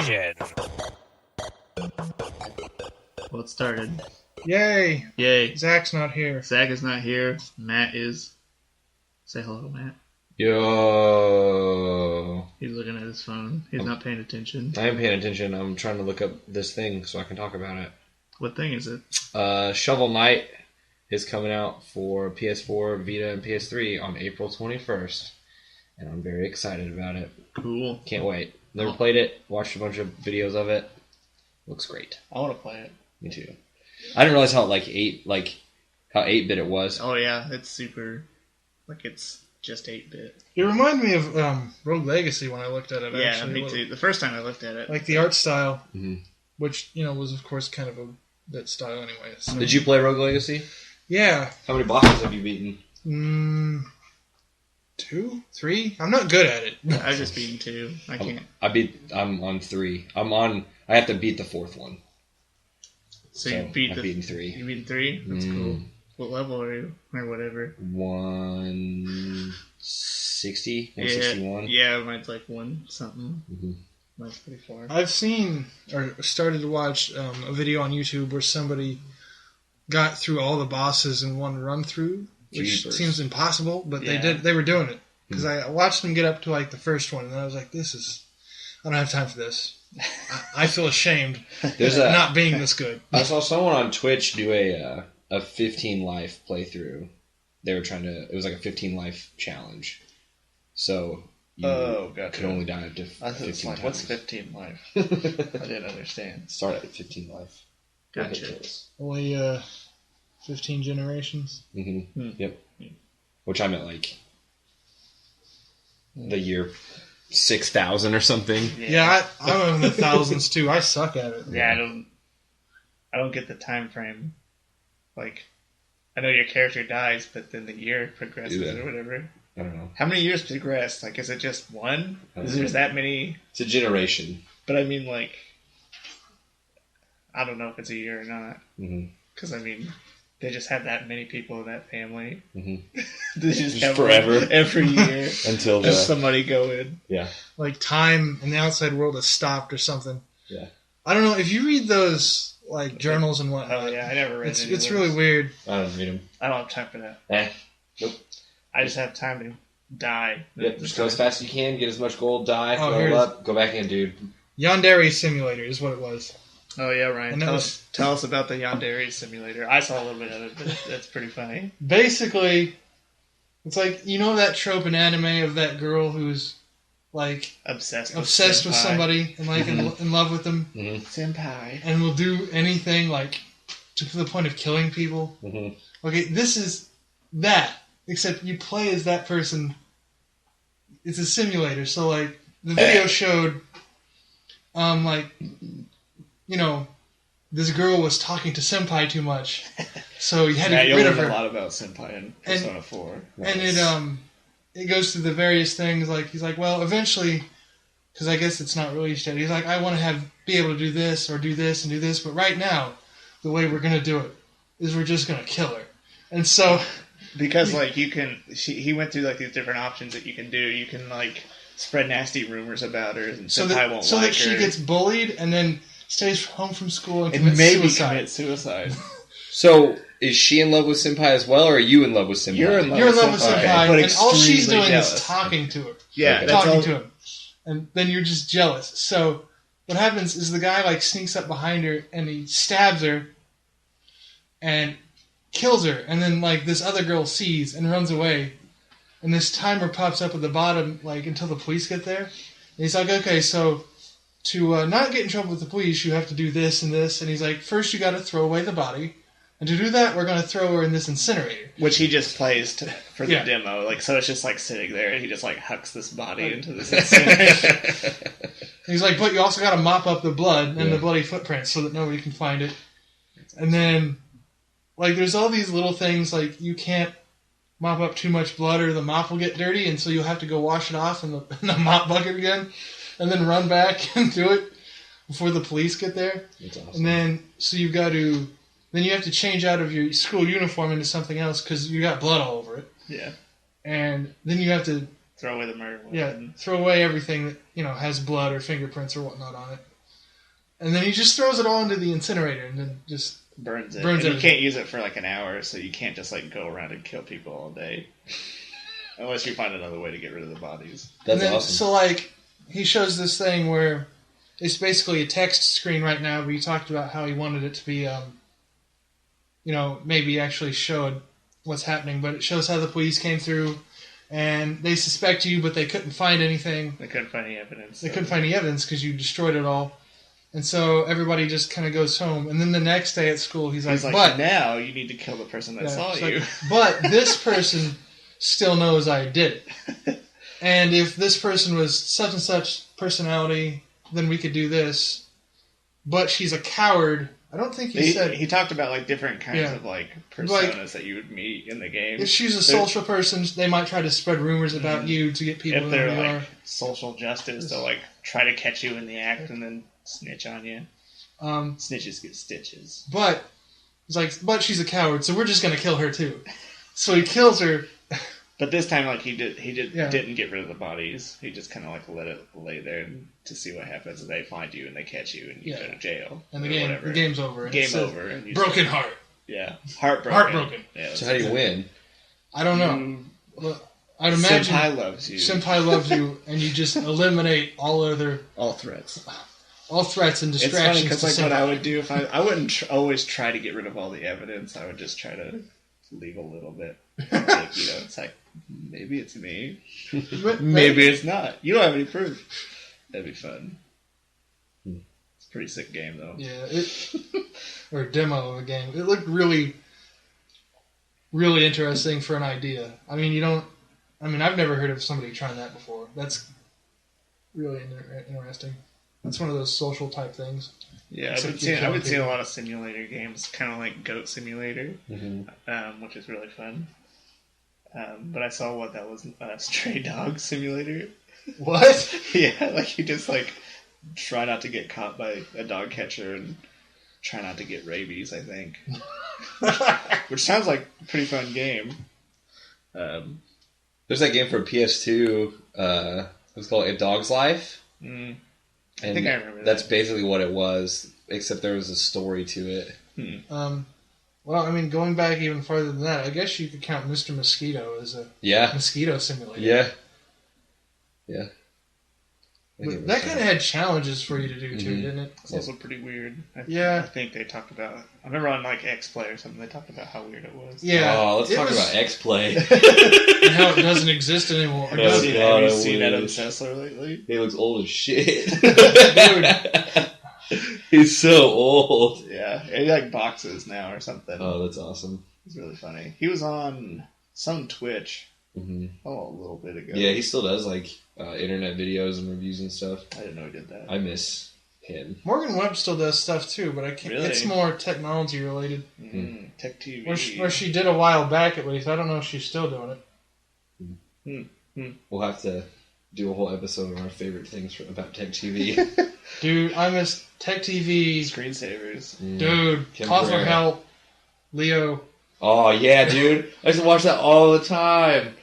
Explosion. Well, it started. Yay! Yay. Zack's not here. Zack is not here. Matt is. Say hello, Matt. Yo. He's looking at his phone. He's not paying attention. I am paying attention. I'm trying to look up this thing so I can talk about it. What thing is it? Shovel Knight is coming out for PS4, Vita, and PS3 on April 21st. And I'm very excited about it. Cool. Can't wait. Never played it. Watched a bunch of videos of it. Looks great. I want to play it. Me too. I didn't realize how how 8-bit it was. Oh yeah, it's super. It's just 8-bit. It reminded me of Rogue Legacy when I looked at it. Yeah, actually. me too. The first time I looked at it. Like the art style, which was of course kind of that style anyway. So. Did you play Rogue Legacy? Yeah. How many bosses have you beaten? 2, 3. I'm not good at it. I've just beaten 2. I can't. I'm on 3. I have to beat the 4th one. So I've beaten 3. You beaten 3? That's cool. What level are you? Or whatever. 160? 161? Yeah, mine's like 1 something. Mm-hmm. Mine's pretty far. I've seen or started to watch a video on YouTube where somebody got through all the bosses in one run through, which seems impossible, but they were doing it. Because I watched them get up to like the first one, and I was like, I don't have time for this. I feel ashamed not being this good. I saw someone on Twitch do a 15 life playthrough. They were it was like a 15 life challenge. So you could only die up to 15 times. What's 15 life? I didn't understand. Start at 15 life. Gotcha. Only 15 generations. Mm-hmm. Yep. Which I meant like the year 6,000 or something. Yeah, I'm in the thousands too. I suck at it. Yeah, I don't get the time frame. Like, I know your character dies, but then the year progresses or whatever. I don't know. How many years progress? Like, is it just one? Is there that many? It's a generation. But I mean, like, I don't know if it's a year or not. Because, I mean, they just have that many people in that family. They just have forever. Every year. Until somebody go in. Yeah. Like time in the outside world has stopped or something. Yeah. I don't know. If you read those like journals and whatnot. Oh, yeah. I never read any It's really weird. I don't read them. I don't have time for that. Nope. I just have time to die. Yep, just go as fast as you can, get as much gold, die, level up, go back in, dude. Yandere Simulator is what it was. Oh, yeah, Ryan. Tell us about the Yandere Simulator. I saw a little bit of it, but that's pretty funny. Basically, it's like, that trope in anime of that girl who's, like... Obsessed with somebody and, like, in love with them. Senpai. And will do anything, like, to the point of killing people. Okay, this is that. Except you play as that person. It's a simulator. So, like, the video showed, this girl was talking to Senpai too much. So you had to get rid of her. a lot about Senpai in Persona 4. And it goes through the various things. Like, he's like, well, eventually, because I guess it's not released yet, he's like, I want to be able to do this or do this and do this. But right now, the way we're going to do it is we're just going to kill her. And so... Because, like, he went through, like, these different options that you can do. You can, like, spread nasty rumors about her, and Senpai won't so like that she her. Gets bullied and then stays home from school and maybe commits suicide. So, is she in love with Senpai as well, or are you in love with Senpai? You're in love with Senpai, but and all she's doing jealous. is talking to her. Yeah, talking to him. And then you're just jealous. So, what happens is the guy, like, sneaks up behind her, and he stabs her, and... kills her, and then like this other girl sees and runs away, and this timer pops up at the bottom like until the police get there. And he's like, okay, so to not get in trouble with the police, you have to do this and this. And he's like, first you got to throw away the body, and to do that, we're going to throw her in this incinerator, which he just plays for the demo. Like, so it's just like sitting there, and he just like hucks this body into this incinerator. He's like, but you also got to mop up the blood and the bloody footprints so that nobody can find it. And then. Like, there's all these little things, like, you can't mop up too much blood or the mop will get dirty, and so you'll have to go wash it off in the mop bucket again, and then run back and do it before the police get there. That's awesome. And then, so you've got to, then you have to change out of your school uniform into something else because you got blood all over it. Yeah. And then you have to... Throw away the murder weapon. Yeah, throw away everything that, has blood or fingerprints or whatnot on it. And then he just throws it all into the incinerator and then just burns it. Burns and it. You can't use it for like an hour, so you can't just like go around and kill people all day. Unless you find another way to get rid of the bodies. That's awesome. So, like, he shows this thing where it's basically a text screen right now, but he talked about how he wanted it to be, maybe actually show what's happening. But it shows how the police came through, and they suspect you, but they couldn't find anything. They couldn't find any evidence. They couldn't find any evidence because you destroyed it all. And so everybody just kind of goes home. And then the next day at school, he's like, but now you need to kill the person that saw you. Like, but this person still knows I did it. And if this person was such and such personality, then we could do this. But she's a coward. I don't think he said... He talked about like different kinds of like personas that you would meet in the game. If she's a social person, they might try to spread rumors about you to get people to know who you are. If they're social justice, they'll like try to catch you in the act and then snitch on you. Snitches get stitches. But it's like, but she's a coward, so we're just gonna kill her too. So he kills her. But this time, like didn't get rid of the bodies. He just kind of like let it lay there to see what happens. And they find you and they catch you and you go to jail. And the game's over. Game over. And broken heart. Yeah, heartbroken. Yeah, so how do you win? I don't know. I'd imagine Senpai loves you. Senpai loves you, and you just eliminate all threats. All threats and distractions. It's funny because like what I would do if I wouldn't always try to get rid of all the evidence. I would just try to leave a little bit. Like, it's like maybe it's me, maybe it's not. You don't have any proof. That'd be fun. It's a pretty sick game though. Yeah, or a demo of a game. It looked really, really interesting for an idea. I mean, I've never heard of somebody trying that before. That's really interesting. It's one of those social type things. Yeah, I've been seeing a lot of simulator games, kind of like Goat Simulator, which is really fun. But I saw one that was Stray Dog Simulator. What? Yeah, like you just like try not to get caught by a dog catcher and try not to get rabies, I think. Which sounds like a pretty fun game. There's that game for PS2. It was called A Dog's Life. I think I remember that. That's basically what it was, except there was a story to it. Well, I mean, going back even farther than that, I guess you could count Mr. Mosquito as a mosquito simulator. Yeah. But that kind of had challenges for you to do too, didn't it? It's also pretty weird. I think they talked about. I remember on like X-Play or something, they talked about how weird it was. Yeah. Oh, let's talk about X-Play and how it doesn't exist anymore. Have you seen Adam Sessler lately? He looks old as shit. Dude. He's so old. Yeah, he like boxes now or something. Oh, that's awesome. He's really funny. He was on some Twitch. A little bit ago. Yeah, he still does like internet videos and reviews and stuff. I didn't know he did that. I miss him. Morgan Webb still does stuff too, but I can't. Really? It's more technology related. Tech TV. Where she did a while back at least. I don't know if she's still doing it. We'll have to do a whole episode on our favorite things about Tech TV. Dude, I miss Tech TV. Screensavers. Dude, Call for Help. Leo. Oh yeah, dude. I used to watch that all the time.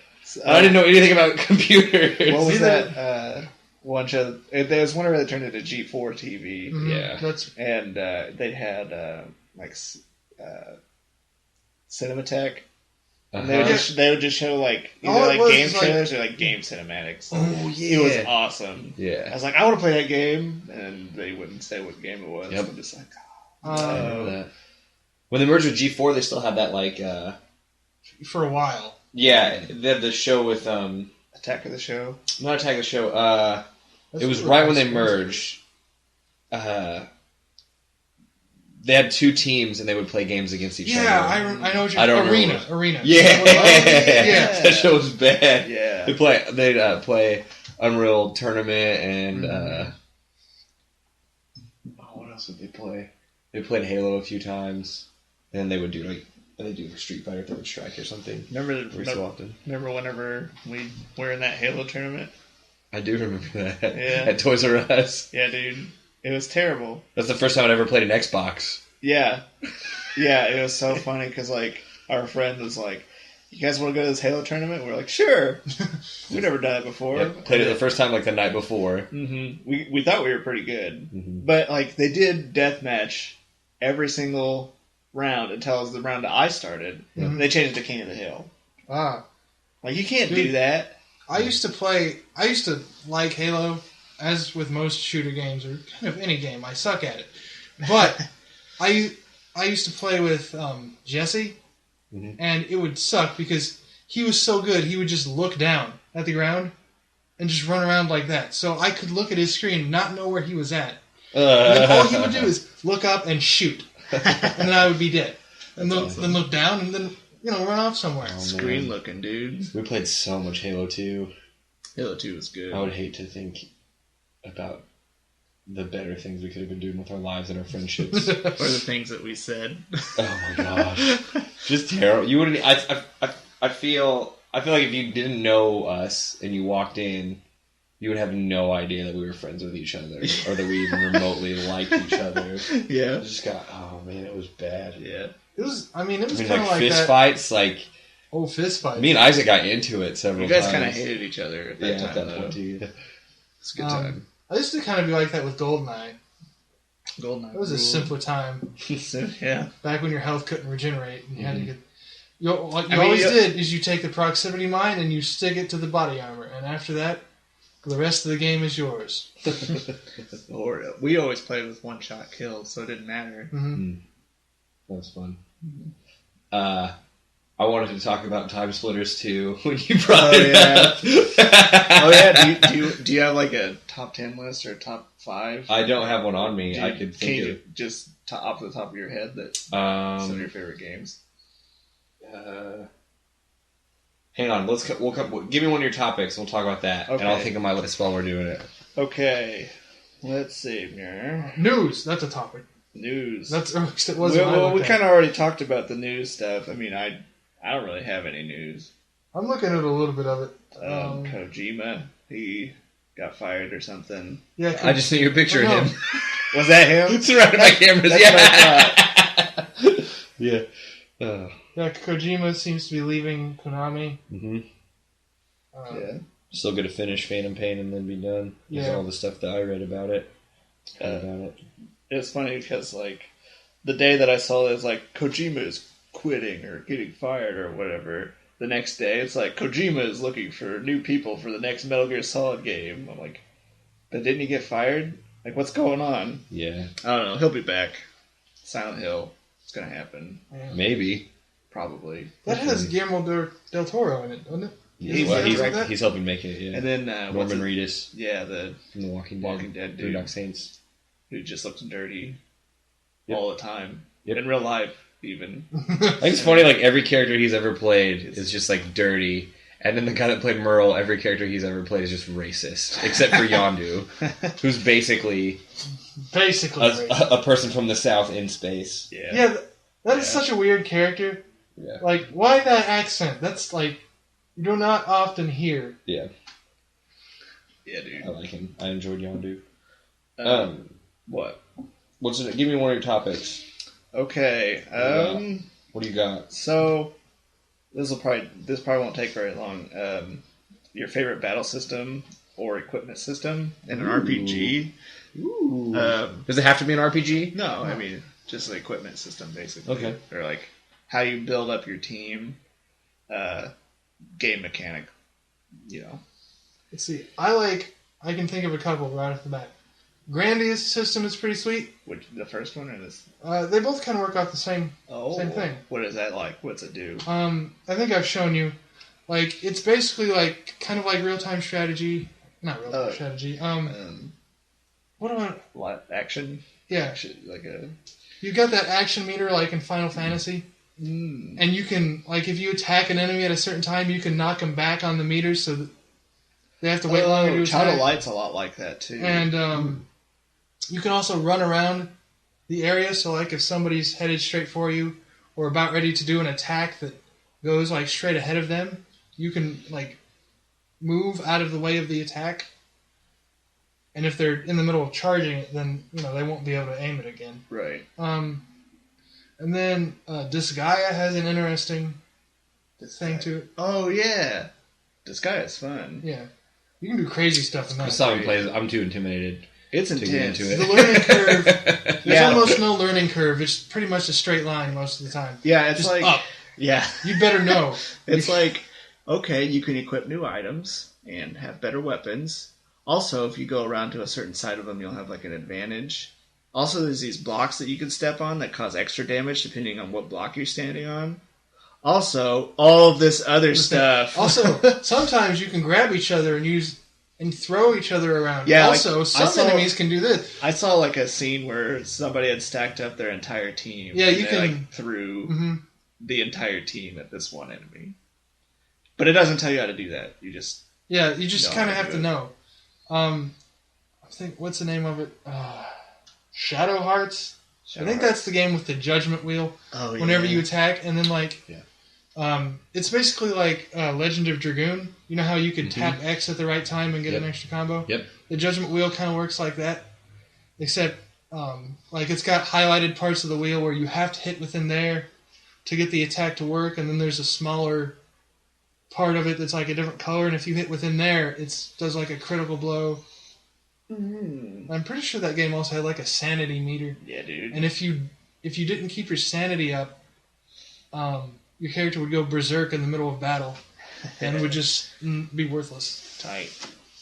I didn't know anything about computers. What was that one show? There was one where they turned into G4 TV. Yeah. And they had Cinematech. And they would just show like either like game trailers or like game cinematics. Oh yeah, it was awesome. Yeah, I was like, I want to play that game, and they wouldn't say what game it was. I'm just like, I remember that. When they merged with G4, they still had that like for a while. Yeah, they had the show with Attack of the Show. Not Attack of the Show. It was right when they merged. They had two teams and they would play games against each other. Yeah, I know what you're Arena. Yeah. That show was bad. Yeah. They'd play Unreal Tournament and what else would they play? They played Halo a few times. And they would do for Street Fighter Third Strike or something. Remember whenever we were in that Halo tournament? I do remember that. Yeah. At Toys R Us. Yeah, dude. It was terrible. That's the first time I'd ever played an Xbox. Yeah. Yeah, it was so funny because, like, our friend was like, you guys want to go to this Halo tournament? We're like, sure. We've never done it before. Yeah, played it the first time like the night before. Mm-hmm. We thought we were pretty good. Mm-hmm. But like they did deathmatch every single round until the round that I started. Mm-hmm. They changed it to King of the Hill. Ah. Like you can't do that. I used to like Halo, as with most shooter games, or kind of any game. I suck at it. But I used to play with Jesse, and it would suck because he was so good, he would just look down at the ground and just run around like that. So I could look at his screen, not know where he was at. And then all he would do is look up and shoot. And then I would be dead. And then look down and then, run off somewhere. Oh, screen looking, dude. We played so much Halo 2. Halo 2 was good. I would hate to think about the better things we could have been doing with our lives and our friendships. Or the things that we said. Oh my gosh. Just terrible. You wouldn't... I feel like if you didn't know us and you walked in, you would have no idea that we were friends with each other or that we even remotely liked each other. Yeah. It just got... Oh man, it was bad. Yeah. It was kind of like fist that. fights, like... Oh, fist fights. Me and Isaac got into it several times. You guys kind of hated each other at that time, at that though. point, too. It's a good time. I used to kind of be like that with GoldenEye. GoldenEye. It was a simpler time. Yeah. Back when your health couldn't regenerate and you had to get... What you always did is you take the proximity mine and you stick it to the body armor. And after that, the rest of the game is yours. Or we always played with one-shot kills, so it didn't matter. Mm-hmm. That was fun. I wanted to talk about Time Splitters too when you brought it up. Oh yeah, do you have like a top 10 list or top 5? I don't have one on me. I could think can of you just off the top of your head that some of your favorite games. Hang on, give me one of your topics. We'll talk about that, okay. And I'll think of my list while we're doing it. Okay, let's see here. News. That's a topic. News. That's we kind of already talked about the news stuff. I mean, I don't really have any news. I'm looking at a little bit of it. Kojima, he got fired or something. Yeah, I just sent you a picture of him. Was that him? Surrounded by cameras. Yeah. Yeah, Kojima seems to be leaving Konami. Mm-hmm. Yeah. Still going to finish Phantom Pain and then be done. Yeah. There's all the stuff that I read about it. It's funny because, like, the day that I saw it, it's like, Kojima is quitting or getting fired or whatever. The next day, it's like, Kojima is looking for new people for the next Metal Gear Solid game. I'm like, but didn't he get fired? Like, what's going on? Yeah. I don't know. He'll be back. Silent Hill. It's going to happen. Yeah. Maybe. Probably. That has Guillermo del Toro in it, doesn't it? Yeah, he's helping make it, yeah. And then... Norman Reedus. Yeah, from The Walking Dead dude. Boondock Saints. Who just looks dirty Yep. all the time. Yep. In real life, even. I think it's funny, like, every character he's ever played is just, like, dirty. And then the guy that played Merle, every character he's ever played is just racist. Except for Yondu, who's basically a person from the South in space. Yeah. That is such a weird character. Yeah. Like, why that accent? That's, like, you do not often hear. Yeah. Yeah, dude. I like him. I enjoyed Yondu. What? Give me one of your topics. Okay. What do you got? So, this probably won't take very long. Your favorite battle system or equipment system in an RPG? Ooh. Does it have to be an RPG? No, I mean just an equipment system, basically. Okay. Or like how you build up your team, game mechanic. Let's see. I can think of a couple right off the bat. Grandia's system is pretty sweet. Which, the first one or this? They both kind of work off the same thing. What is that like? What's it do? I think I've shown you. Like, it's basically like kind of like real-time strategy. Not real-time strategy. What do I... Action? Yeah. Like You got that action meter like in Final Fantasy. And you can, like, if you attack an enemy at a certain time, you can knock them back on the meter so that they have to wait longer to attack. Child of Light's a lot like that, too. And you can also run around the area, so, like, if somebody's headed straight for you or about ready to do an attack that goes, like, straight ahead of them, you can, like, move out of the way of the attack. And if they're in the middle of charging it, then, they won't be able to aim it again. Right. And then Disgaea has an interesting thing to it. Oh, yeah. Disguise is fun. Yeah. You can do crazy stuff in that. Someone plays. I'm too intimidated. It's to get intense. into it. The learning curve, there's almost no learning curve. It's pretty much a straight line most of the time. Yeah, it's just like... up. Yeah. You better know. It's like, okay, you can equip new items and have better weapons. Also, if you go around to a certain side of them, you'll have like an advantage. Also, there's these blocks that you can step on that cause extra damage depending on what block you're standing on. Also, all of this other stuff. Also, sometimes you can grab each other and throw each other around. Yeah, also, some enemies can do this. I saw like a scene where somebody had stacked up their entire team. Yeah, you can like, threw the entire team at this one enemy. But it doesn't tell you how to do that. You just kind of have to know. I think what's the name of it? Shadow Hearts. I think that's the game with the judgment wheel. Oh, yeah. Whenever you attack, and then it's basically like Legend of Dragoon. You know how you could tap X at the right time and get an extra combo? Yep. The judgment wheel kind of works like that, except it's got highlighted parts of the wheel where you have to hit within there to get the attack to work, and then there's a smaller part of it that's like a different color, and if you hit within there, it does like a critical blow. Mm-hmm. I'm pretty sure that game also had like a sanity meter. Yeah, dude. And if you didn't keep your sanity up, your character would go berserk in the middle of battle, and would just be worthless. Tight.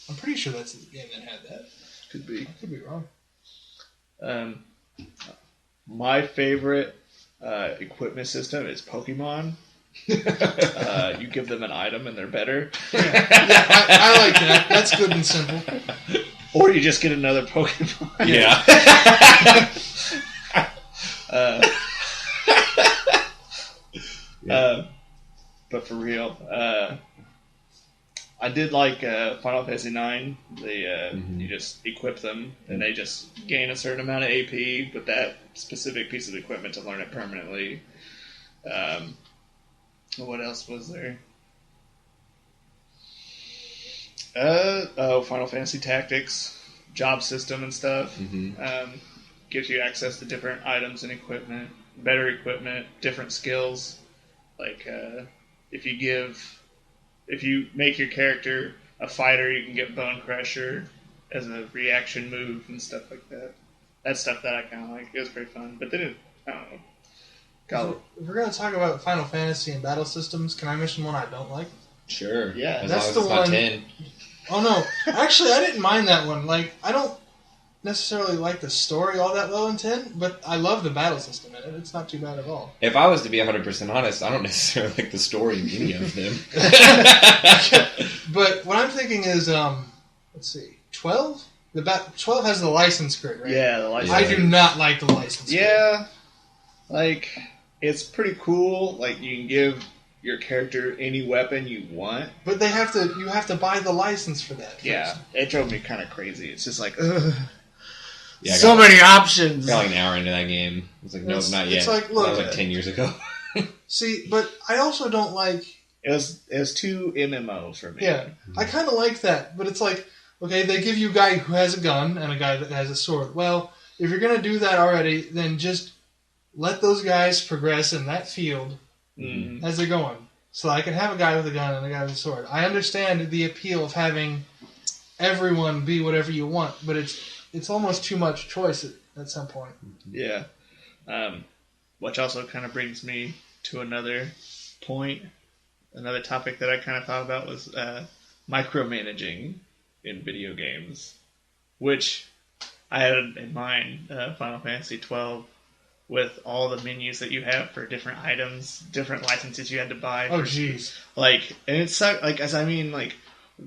I'm pretty sure that's the game that had that. Could be. I could be wrong. My favorite equipment system is Pokemon. You give them an item and they're better. Yeah, I like that. That's good and simple. Or you just get another Pokemon. Yeah. But for real, I did like Final Fantasy IX. You just equip them and they just gain a certain amount of AP with that specific piece of equipment to learn it permanently. What else was there? Final Fantasy Tactics, job system and stuff. Gives you access to different items and equipment, better equipment, different skills. Like if you make your character a fighter, you can get Bone Crusher as a reaction move and stuff like that. That's stuff that I kind of like. It was pretty fun, but then I don't know. If we're going to talk about Final Fantasy and battle systems, can I mention one I don't like? Sure. Yeah. As that's long as the it's one. Oh no, actually, I didn't mind that one. Like, I don't necessarily like the story all that well in 10, but I love the battle system in it. It's not too bad at all. If I was to be 100% honest, I don't necessarily like the story of any of them. But what I'm thinking is, let's see, 12? 12 has the license grid, right? Yeah, the license. I do not like the license grid. Yeah, like it's pretty cool. Like you can give your character any weapon you want, but you have to buy the license for that. Yeah, it drove me kind of crazy. It's just like, ugh. Yeah, so many options. I got like an hour into that game. I was like, no, not yet. It's like, look, that was like 10 years ago. See, but I also don't like. It was too MMO for me. Yeah, I kind of like that, but it's like, okay, they give you a guy who has a gun and a guy that has a sword. Well, if you're gonna do that already, then just let those guys progress in that field as they're going. So I can have a guy with a gun and a guy with a sword. I understand the appeal of having everyone be whatever you want, but it's almost too much choice at some point. Yeah. Which also kind of brings me to another point. Another topic that I kind of thought about was micromanaging in video games, which I had in mind Final Fantasy 12 with all the menus that you have for different items, different licenses you had to buy. Oh, jeez. Like, and it sucked. Like, like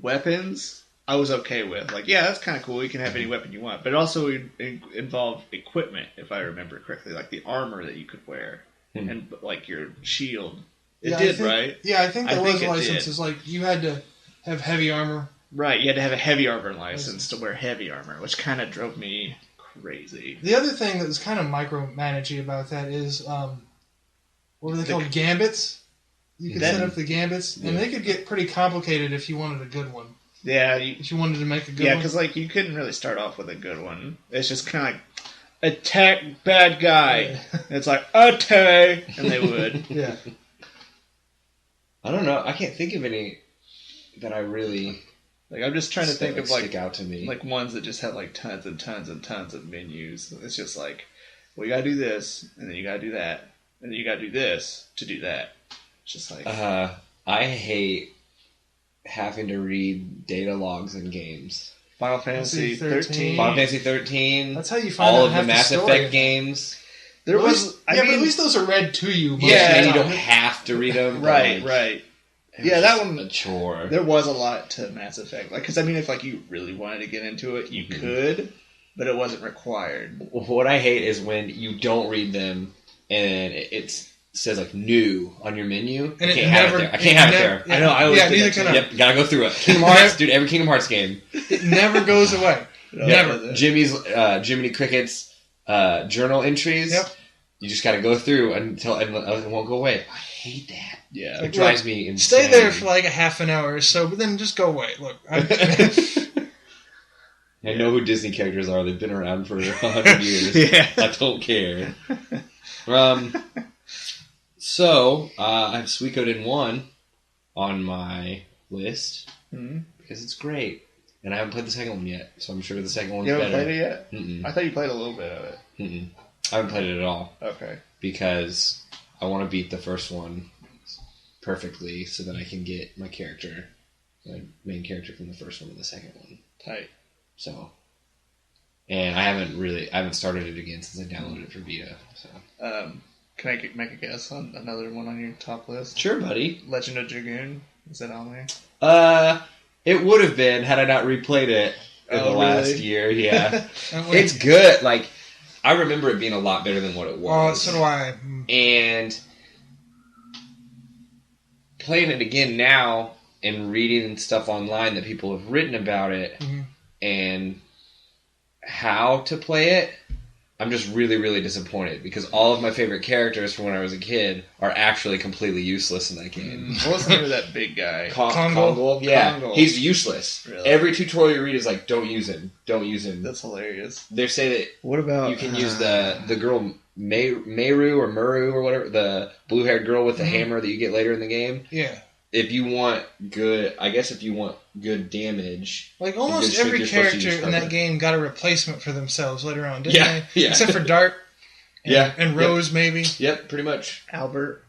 weapons, I was okay with. Like, yeah, that's kind of cool. You can have any weapon you want, but it also involved equipment, if I remember correctly, like the armor that you could wear and like your shield. It did, right? Yeah, I think there was licenses. Like, you had to have heavy armor. Right, you had to have a heavy armor license to wear heavy armor, which kind of drove me crazy. The other thing that was kind of micromanaging about that is, what were they called? Gambits? You could set up the gambits, and they could get pretty complicated if you wanted a good one. Yeah. If you wanted to make a good one. Yeah, because like, you couldn't really start off with a good one. It's just kind of like, attack bad guy. Yeah. It's like, attack! And they would. Yeah. I don't know. I can't think of any that I really Like, I'm just trying to think of stick out to me. Like ones that just have like tons and tons and tons of menus. It's just like, well, you gotta do this, and then you gotta do that, and then you gotta do this to do that. It's just like I hate having to read data logs in games. Final Fantasy 13. Final Fantasy 13. That's how you find all out of half the Mass story. Effect games. There was, but at least those are read to you. Most Yeah, of the you time. don't have to read them. right. Yeah, that one. A chore. There was a lot to Mass Effect. Like, because I mean, if like you really wanted to get into it, you could, but it wasn't required. What I hate is when you don't read them and it says like new on your menu. And I can't have it there. I can't have it there. Yeah, I know. I always do neither that can I. Yep, gotta go through it. Kingdom Hearts, dude. Every Kingdom Hearts game. It never goes away. Never. Jiminy Cricket's journal entries. Yep. You just gotta go through until it won't go away. I hate that. Yeah. It drives me insane. Stay there for like a half an hour or so, but then just go away. Look, I know who Disney characters are. They've been around for 100 years. Yeah. I don't care. So I have Suikoden 1 on my list because it's great, and I haven't played the second one yet. So I'm sure the second one's better. You haven't played it yet? Mm-mm. I thought you played a little bit of it. Mm-mm. I haven't played it at all. Okay. Because I want to beat the first one perfectly so that I can get my main character from the first one and the second one. Tight. So, and I haven't started it again since I downloaded it for Vita. So, can I make a guess on another one on your top list? sure, buddy. Legend of Dragoon, is that on there? It would have been had I not replayed it in the last year. Yeah, it's good. Like, I remember it being a lot better than what it was. Oh, so do I. And playing it again now and reading stuff online that people have written about it and how to play it, I'm just really, really disappointed because all of my favorite characters from when I was a kid are actually completely useless in that game. What's the name of that big guy? Kongo? Yeah, Kongo. he's useless. Really? Every tutorial you read is like, don't use him. Don't use him. That's hilarious. They say that What about you can use the girl Meru or Muru or whatever, the blue-haired girl with the hammer that you get later in the game. Yeah. If you want good damage, Like almost good every streak, you're supposed to character use in that cover. game got a replacement for themselves later on, didn't Yeah, they? yeah. Except for Dart. And, and Rose, Yep. maybe. Yep, pretty much. Albert?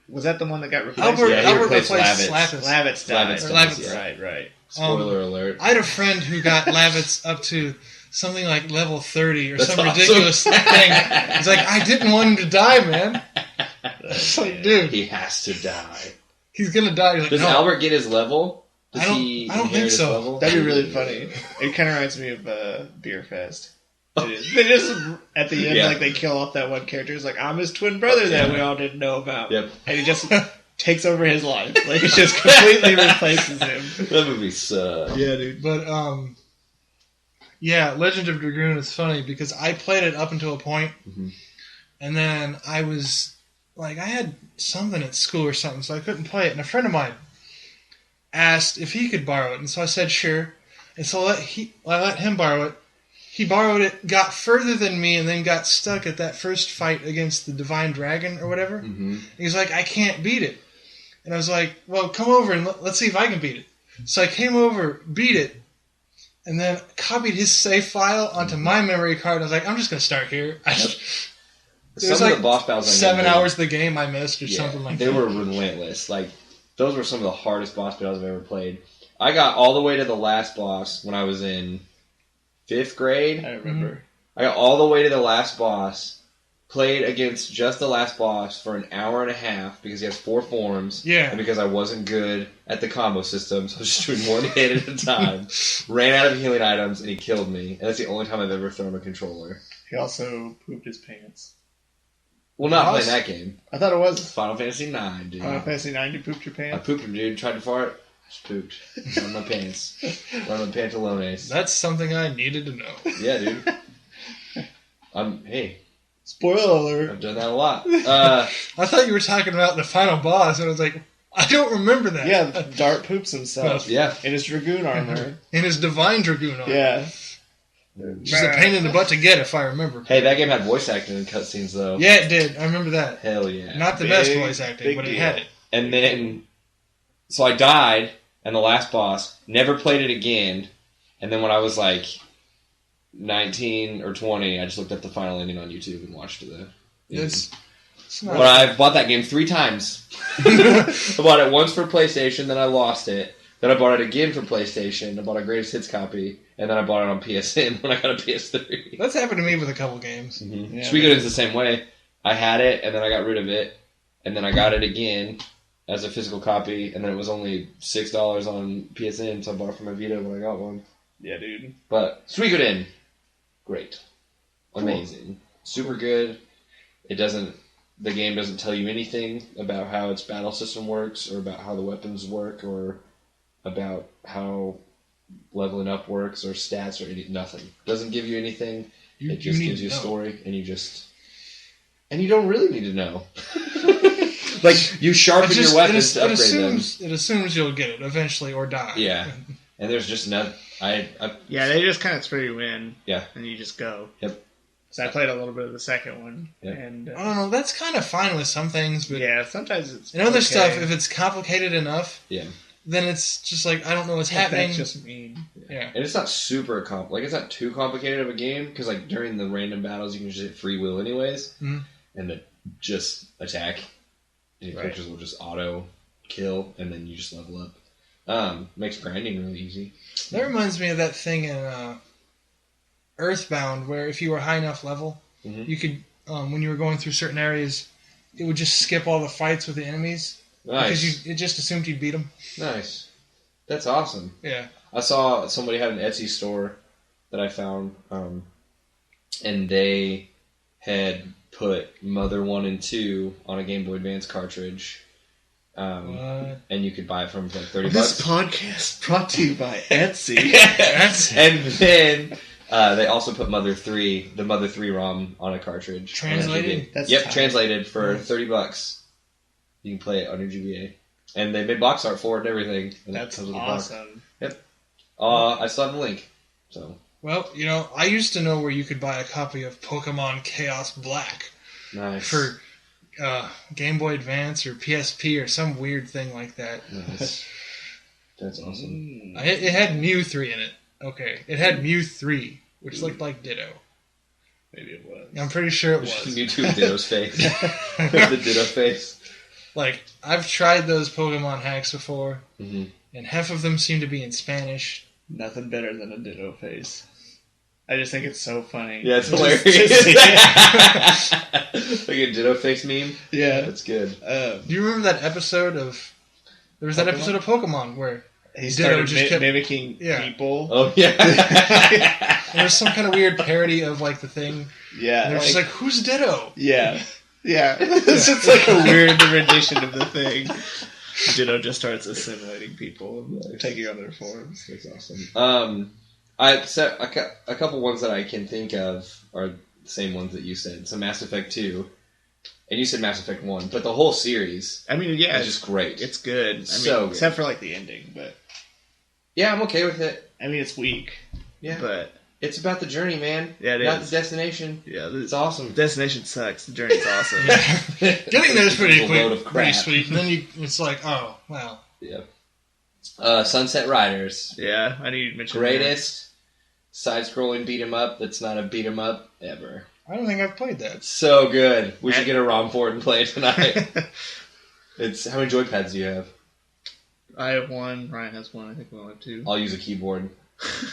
Was that the one that got replaced? Albert, Yeah, he Albert replaced replaced Lavitz. Lavitz. Lavitz died. Lavitz dies, yeah. Right. Spoiler alert. I had a friend who got Lavitz up to something like level 30 or That's some awesome. ridiculous thing. He's like, I didn't want him to die, man. It's like, dude, He has to die. he's gonna die. He's like, Does no. Albert get his level? Does I don't- he I don't inherit think his so. level? That'd be really funny. It kind of reminds me of Beer Fest. They just, at the end, Yeah. like, they kill off that one character. It's like, I'm his twin brother that we all didn't know about. Yep. And he just takes over his life. Like, he just completely replaces him. That movie sucks. Yeah, dude. But, yeah, Legend of Dragoon is funny because I played it up until a point, and then I was, like, I had something at school or something, so I couldn't play it, and a friend of mine asked if he could borrow it, and so I said sure, and so I let him borrow it. He borrowed it, got further than me, and then got stuck at that first fight against the Divine Dragon or whatever. Mm-hmm. He's like, I can't beat it. And I was like, well, come over and let's see if I can beat it. So I came over, beat it, and then copied his save file onto my memory card. I was like, I'm just going to start here. It was Some of like the boss battles 7 hours of the game I missed or yeah, something like they that. were relentless. Like, those were some of the hardest boss battles I've ever played. I got all the way to the last boss when I was in 5th grade. I remember. I got all the way to the last boss, played against just the last boss for an hour and a half because he has 4 forms. Yeah. And because I wasn't good at the combo system, so I was just doing one hit at a time. Ran out of healing items and he killed me. And that's the only time I've ever thrown a controller. He also pooped his pants. Well, not Boss? playing that game. I thought it was Final Fantasy 9, dude. Final Fantasy 9. You pooped your I pants? pooped him, dude. Tried to fart. Just pooped. On my pants. On my pantalones. That's something I needed to know. Yeah, dude. Hey, Spoiler alert. I've done that a lot. I thought you were talking about the final boss, and I was like, I don't remember that. Yeah, Dart poops himself. Yeah. In his Dragoon armor. In his Divine Dragoon armor. Yeah. Which is a pain in the butt to get, if I remember. Hey, that game had voice acting and cutscenes, though. Yeah, it did. I remember that. Hell yeah. Not the Big- best voice acting, big but it deal. had it. And then So I died, and the last boss, never played it again, and then when I was like 19 or 20, I just looked up the final ending on YouTube and watched the... But I've bought that game 3 times. I bought it once for PlayStation, then I lost it. Then I bought it again for PlayStation. I bought a Greatest Hits copy, and then I bought it on PSN when I got a PS3. That's happened to me with a couple games. Mm-hmm. Yeah, Suikoden's the same way. I had it, and then I got rid of it, and then I got it again as a physical copy, and then it was only $6 on PSN, so I bought it for my Vita when I got one. Yeah, dude. But Suikoden, great, amazing, cool. Super good. The game doesn't tell you anything about how its battle system works, or about how the weapons work, or about how leveling up works, or stats, or nothing. Doesn't give you anything. It just gives you a story, and you don't really need to know. Like, you sharpen your weapons to upgrade them. It assumes you'll get it eventually or die. Yeah. And there's just no... Yeah, they just kind of throw you in. Yeah. And you just go. Yep. So I played a little bit of the second one. Yep. And I don't know, that's kind of fine with some things, but... Yeah, sometimes it's in other stuff, if it's complicated enough... Yeah. Then it's just like, I don't know what's happening. That's just mean. Yeah. And it's not super it's not too complicated of a game, because like during the random battles you can just hit free will anyways, and just attack. And your characters will just auto kill, and then you just level up. Makes grinding really easy. That reminds me of that thing in Earthbound, where if you were high enough level, you could, when you were going through certain areas, it would just skip all the fights with the enemies. Nice. Because it just assumed you'd beat them. Nice. That's awesome. Yeah. I saw somebody had an Etsy store that I found, and they had put Mother 1 and 2 on a Game Boy Advance cartridge. And you could buy it from like $30. This podcast brought to you by Etsy. And then they also put the Mother 3 ROM on a cartridge. Translated? Translated for $30. You can play it on your GBA. And they made box art for it and everything. And that's awesome. Yep. I still have the link. So. Well, I used to know where you could buy a copy of Pokemon Chaos Black. Nice. For Game Boy Advance or PSP or some weird thing like that. Nice. That's awesome. It had Mew 3 in it. Okay. It had Mew 3, which looked like Ditto. Maybe it was. I'm pretty sure it was. Mewtwo with Ditto's face. The Ditto face. Like, I've tried those Pokemon hacks before, and half of them seem to be in Spanish. Nothing better than a Ditto face. I just think it's so funny. Yeah, it's hilarious. Like a Ditto face meme? Yeah. That's good. Do you remember that episode of... There was that episode of Pokemon where he started kept mimicking people. Oh, yeah. There was some kind of weird parody of, like, the thing. Yeah. And they're just like, who's Ditto? Yeah. Yeah. It's just like a weird rendition of the thing. Ditto just starts assimilating people and taking on their forms. That's awesome. I set a couple ones that I can think of are the same ones that you said. So Mass Effect 2. And you said Mass Effect 1. But the whole series is just great. It's good. Good. Except for like the ending. But yeah, I'm okay with it. I mean, it's weak. Yeah. But it's about the journey, man. Yeah, not the destination. Yeah, it's awesome. Destination sucks. The journey's awesome. Getting there is pretty quick, pretty sweet. And then it's like, oh, wow. Yeah. Sunset Riders. Yeah, I need to mention greatest side-scrolling beat 'em up that's not a beat 'em up ever. I don't think I've played that. So good. We should get a ROM for it and play it tonight. How many joypads do you have? I have one. Ryan has one. I think we all have two. I'll use a keyboard.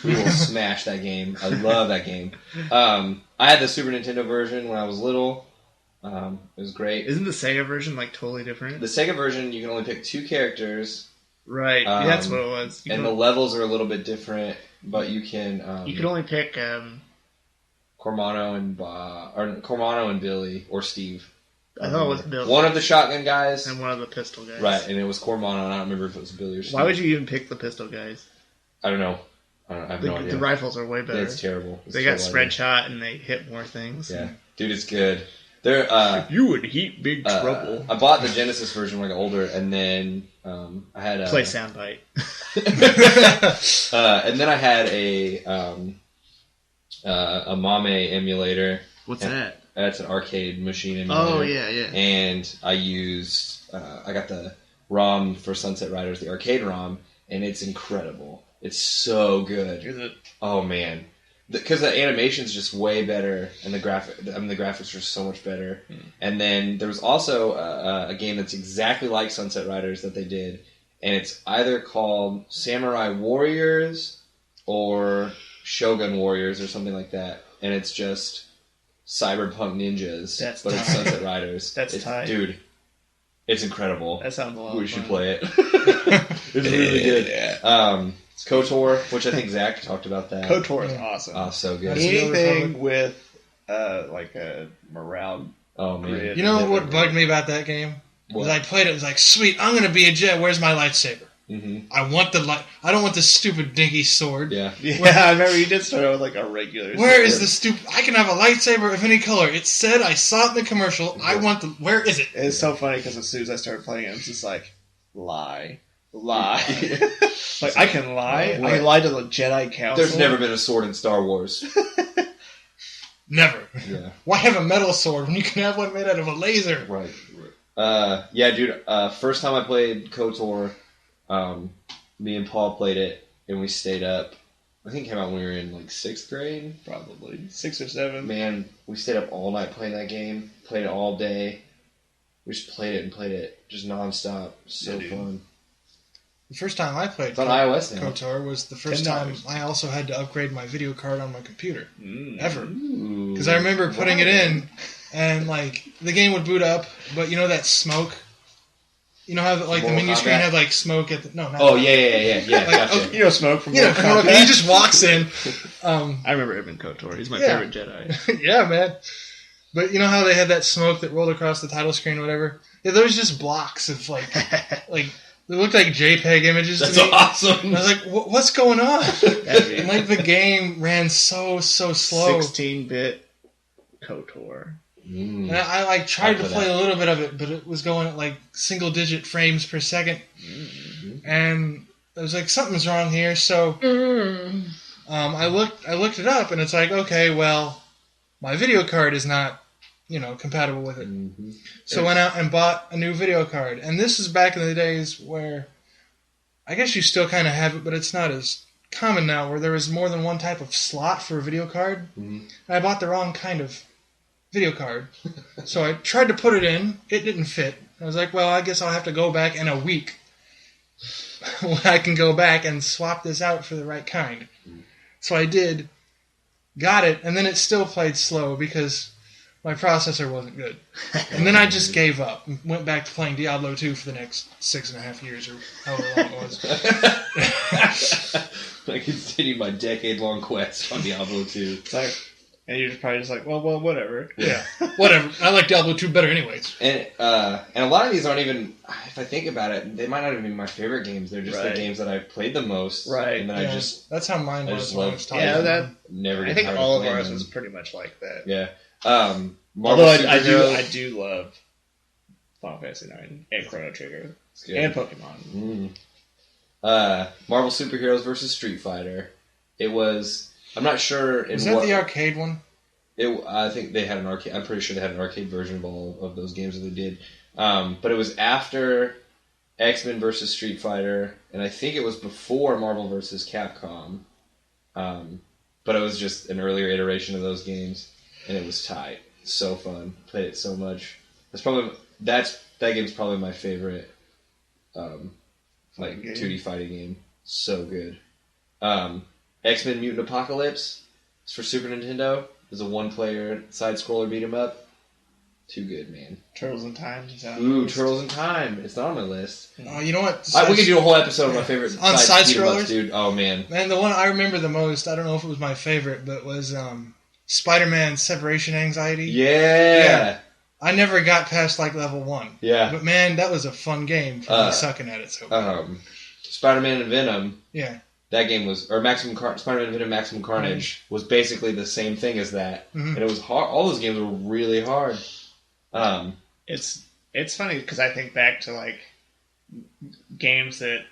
We will smash that game. I love that game. I had the Super Nintendo version when I was little. It was great. Isn't the Sega version like totally different? The Sega version, you can only pick 2 characters. Right. That's what it was. And the levels are a little bit different, but you can... you can only pick... Cormano and Billy, or Steve. I thought it was Billy. One of the shotgun guys. And one of the pistol guys. Right, and it was Cormano, and I don't remember if it was Billy or Steve. Why would you even pick the pistol guys? I don't know. I have no idea. The rifles are way better. Yeah, it's terrible. They got spread shot, and they hit more things. Yeah. Dude, it's good. You would heat big trouble. I bought the Genesis version when I got older, and then I had a... Play soundbite. And then I had a Mame emulator. What's that? That's an arcade machine emulator. Oh, yeah. And I used... I got the ROM for Sunset Riders, the arcade ROM, and it's incredible. It's so good. Is it? Oh man, because the animation's just way better, and the graphics are so much better. And then there was also a game that's exactly like Sunset Riders that they did, and it's either called Samurai Warriors or Shogun Warriors or something like that, and it's just cyberpunk ninjas, It's Sunset Riders. That's tight. Dude, it's incredible. That sounds a lot We of should fun. play it. It's really good. Yeah. KOTOR, which I think Zack talked about that. KOTOR is awesome. Oh, so good. That's Anything with like a morale. Oh, man. grid. You know what bugged me about that game? Was I played it, it was like, sweet, I'm going to be a jet, where's my lightsaber? Mm-hmm. I don't want the stupid dinky sword. Yeah. Yeah, I remember you did start out with like a regular. Where sword. is the stupid... I can have a lightsaber of any color. It said, I saw it in the commercial, I want the... Where is it? It's so funny because as soon as I started playing it, it's just like, lie. Like, I can lie. I can lie to the Jedi Council. There's never been a sword in Star Wars. Never. Yeah. Why have a metal sword when you can have one made out of a laser? Right. Yeah, dude. First time I played KOTOR, me and Paul played it, and we stayed up. I think it came out when we were in like 6th grade. Probably 6 or 7. Man, we stayed up all night playing that game. Played it all day. We just played it just nonstop. So Yeah, fun. The first time I played It's on iOS now. KOTOR was the first $10. time I also had to upgrade my video card on my computer. Ever. Ooh. Because I remember putting it in, and like the game would boot up, but you know that smoke? You know how like the Mortal menu screen Kombat? had like smoke at the... No, not Oh, that. yeah. Like, Gotcha. okay. You know Smoke from Yeah, Mortal Kombat? he just walks in. I remember Ibn KOTOR. He's my Yeah. favorite Jedi. Yeah, man. But you know how they had that smoke that rolled across the title screen or whatever? Yeah, there was just blocks of like they looked like JPEG images That's to me. awesome. And I was like, what's going on? That'd be And like the game ran so slow. 16-bit KOTOR. And I like tried to I'll play play that. a little bit of it, but it was going at like single digit frames per second. And I was like, something's wrong here. So I looked it up, and it's like, okay, well, my video card is not, compatible with it. So I went out and bought a new video card. And this is back in the days where I guess you still kind of have it, but it's not as common now, where there was more than one type of slot for a video card. And I bought the wrong kind of video card. So I tried to put it in. It didn't fit. I was like, well, I guess I'll have to go back in a week when I can go back and swap this out for the right kind. So I did, got it, and then it still played slow because my processor wasn't good. And then I just gave up and went back to playing Diablo 2 for the next 6.5 years or however long it was. I continue my decade-long quest on Diablo 2. It's like, and you're probably just like, well, whatever. Yeah, whatever. I like Diablo 2 better anyways. And a lot of these aren't even, if I think about it, they might not even be my favorite games. They're just the Right. games that I've played the most. Right. And then Yeah, I just that's how mine I was just when I love- was talking. Yeah, that. never I get think tired all of playing ours them. was pretty much like that. Yeah. Marvel Although I Superheroes. do love Final Fantasy IX and Chrono Trigger It's good. and Pokemon. Marvel Superheroes versus Street Fighter. It was. I'm not sure. Was that the arcade one? I think they had an arcade. I'm pretty sure they had an arcade version of all of those games that they did. But it was after X-Men versus Street Fighter, and I think it was before Marvel versus Capcom. But it was just an earlier iteration of those games, and it was tight. So fun. Played it so much. That game's probably my favorite. Like Game. 2D fighting game. So good. X-Men Mutant Apocalypse. It's for Super Nintendo. It's a one-player side-scroller beat-em up. Too good, man. Turtles in Time. is on Ooh, the list. Turtles in Time. It's not on my list. You know what? We could do a whole episode of my favorite On side side-scrollers? beat-em ups, dude. Oh, man. Man, the one I remember the most, I don't know if it was my favorite, but was Spider-Man Separation Anxiety. Yeah. I never got past like level 1. Yeah. But man, that was a fun game for me sucking at it so bad. Spider-Man and Venom. Yeah. That game was, or Spider-Man and Venom Maximum Carnage was basically the same thing as that. Mhm. And it was hard. All those games were really hard. It's funny because I think back to like games that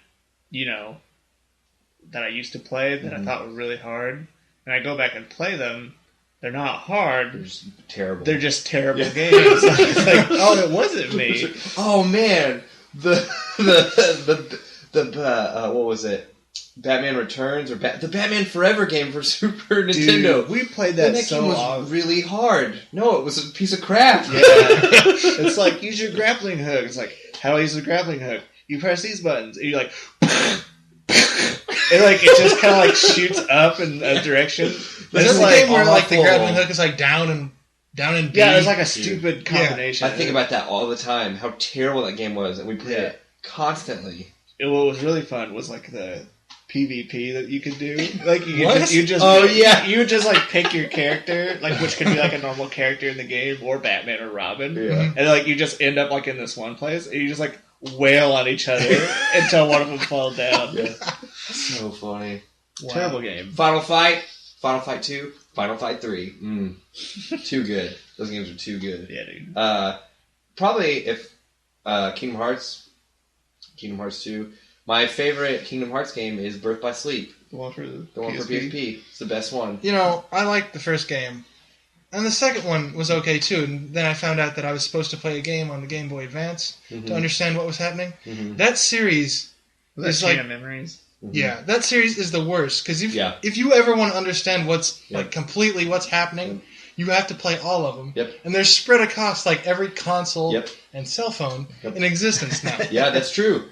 that I used to play that I thought were really hard, and I go back and play them. They're not hard. They're just terrible. They're just terrible games. It's like, oh, it wasn't me. Oh, man. what was it? Batman Returns or the Batman Forever game for Super Nintendo. Dude, we played that game was really hard. No, it was a piece of crap. Yeah. It's like, use your grappling hook. It's like, how do I use the grappling hook? You press these buttons. And you're like... and like, it just kind of like shoots up in a direction. There's a game where like the grappling hook is like down and B. Yeah, it was like a stupid combination. I think about that all the time, how terrible that game was, and we played it constantly. What was really fun was like the PvP that you could do. Like you just like pick your character, like which could be like a normal character in the game, or Batman or Robin. Yeah. And like you just end up like in this one place, and you just like wail on each other until one of them falls down. Yeah. So funny. Wow. Terrible game. Final Fight 2, Final Fight 3. Too good. Those games are too good. Yeah, dude. Probably if Kingdom Hearts 2. My favorite Kingdom Hearts game is Birth by Sleep. The one for PSP. It's the best one. You know, I liked the first game. And the second one was okay too, and then I found out that I was supposed to play a game on the Game Boy Advance to understand what was happening. That series is like... Memories? Yeah, that series is the worst, because if you ever want to understand what's like completely what's happening, you have to play all of them. Yep. And they're spread across like every console and cell phone in existence now. Yeah, that's true.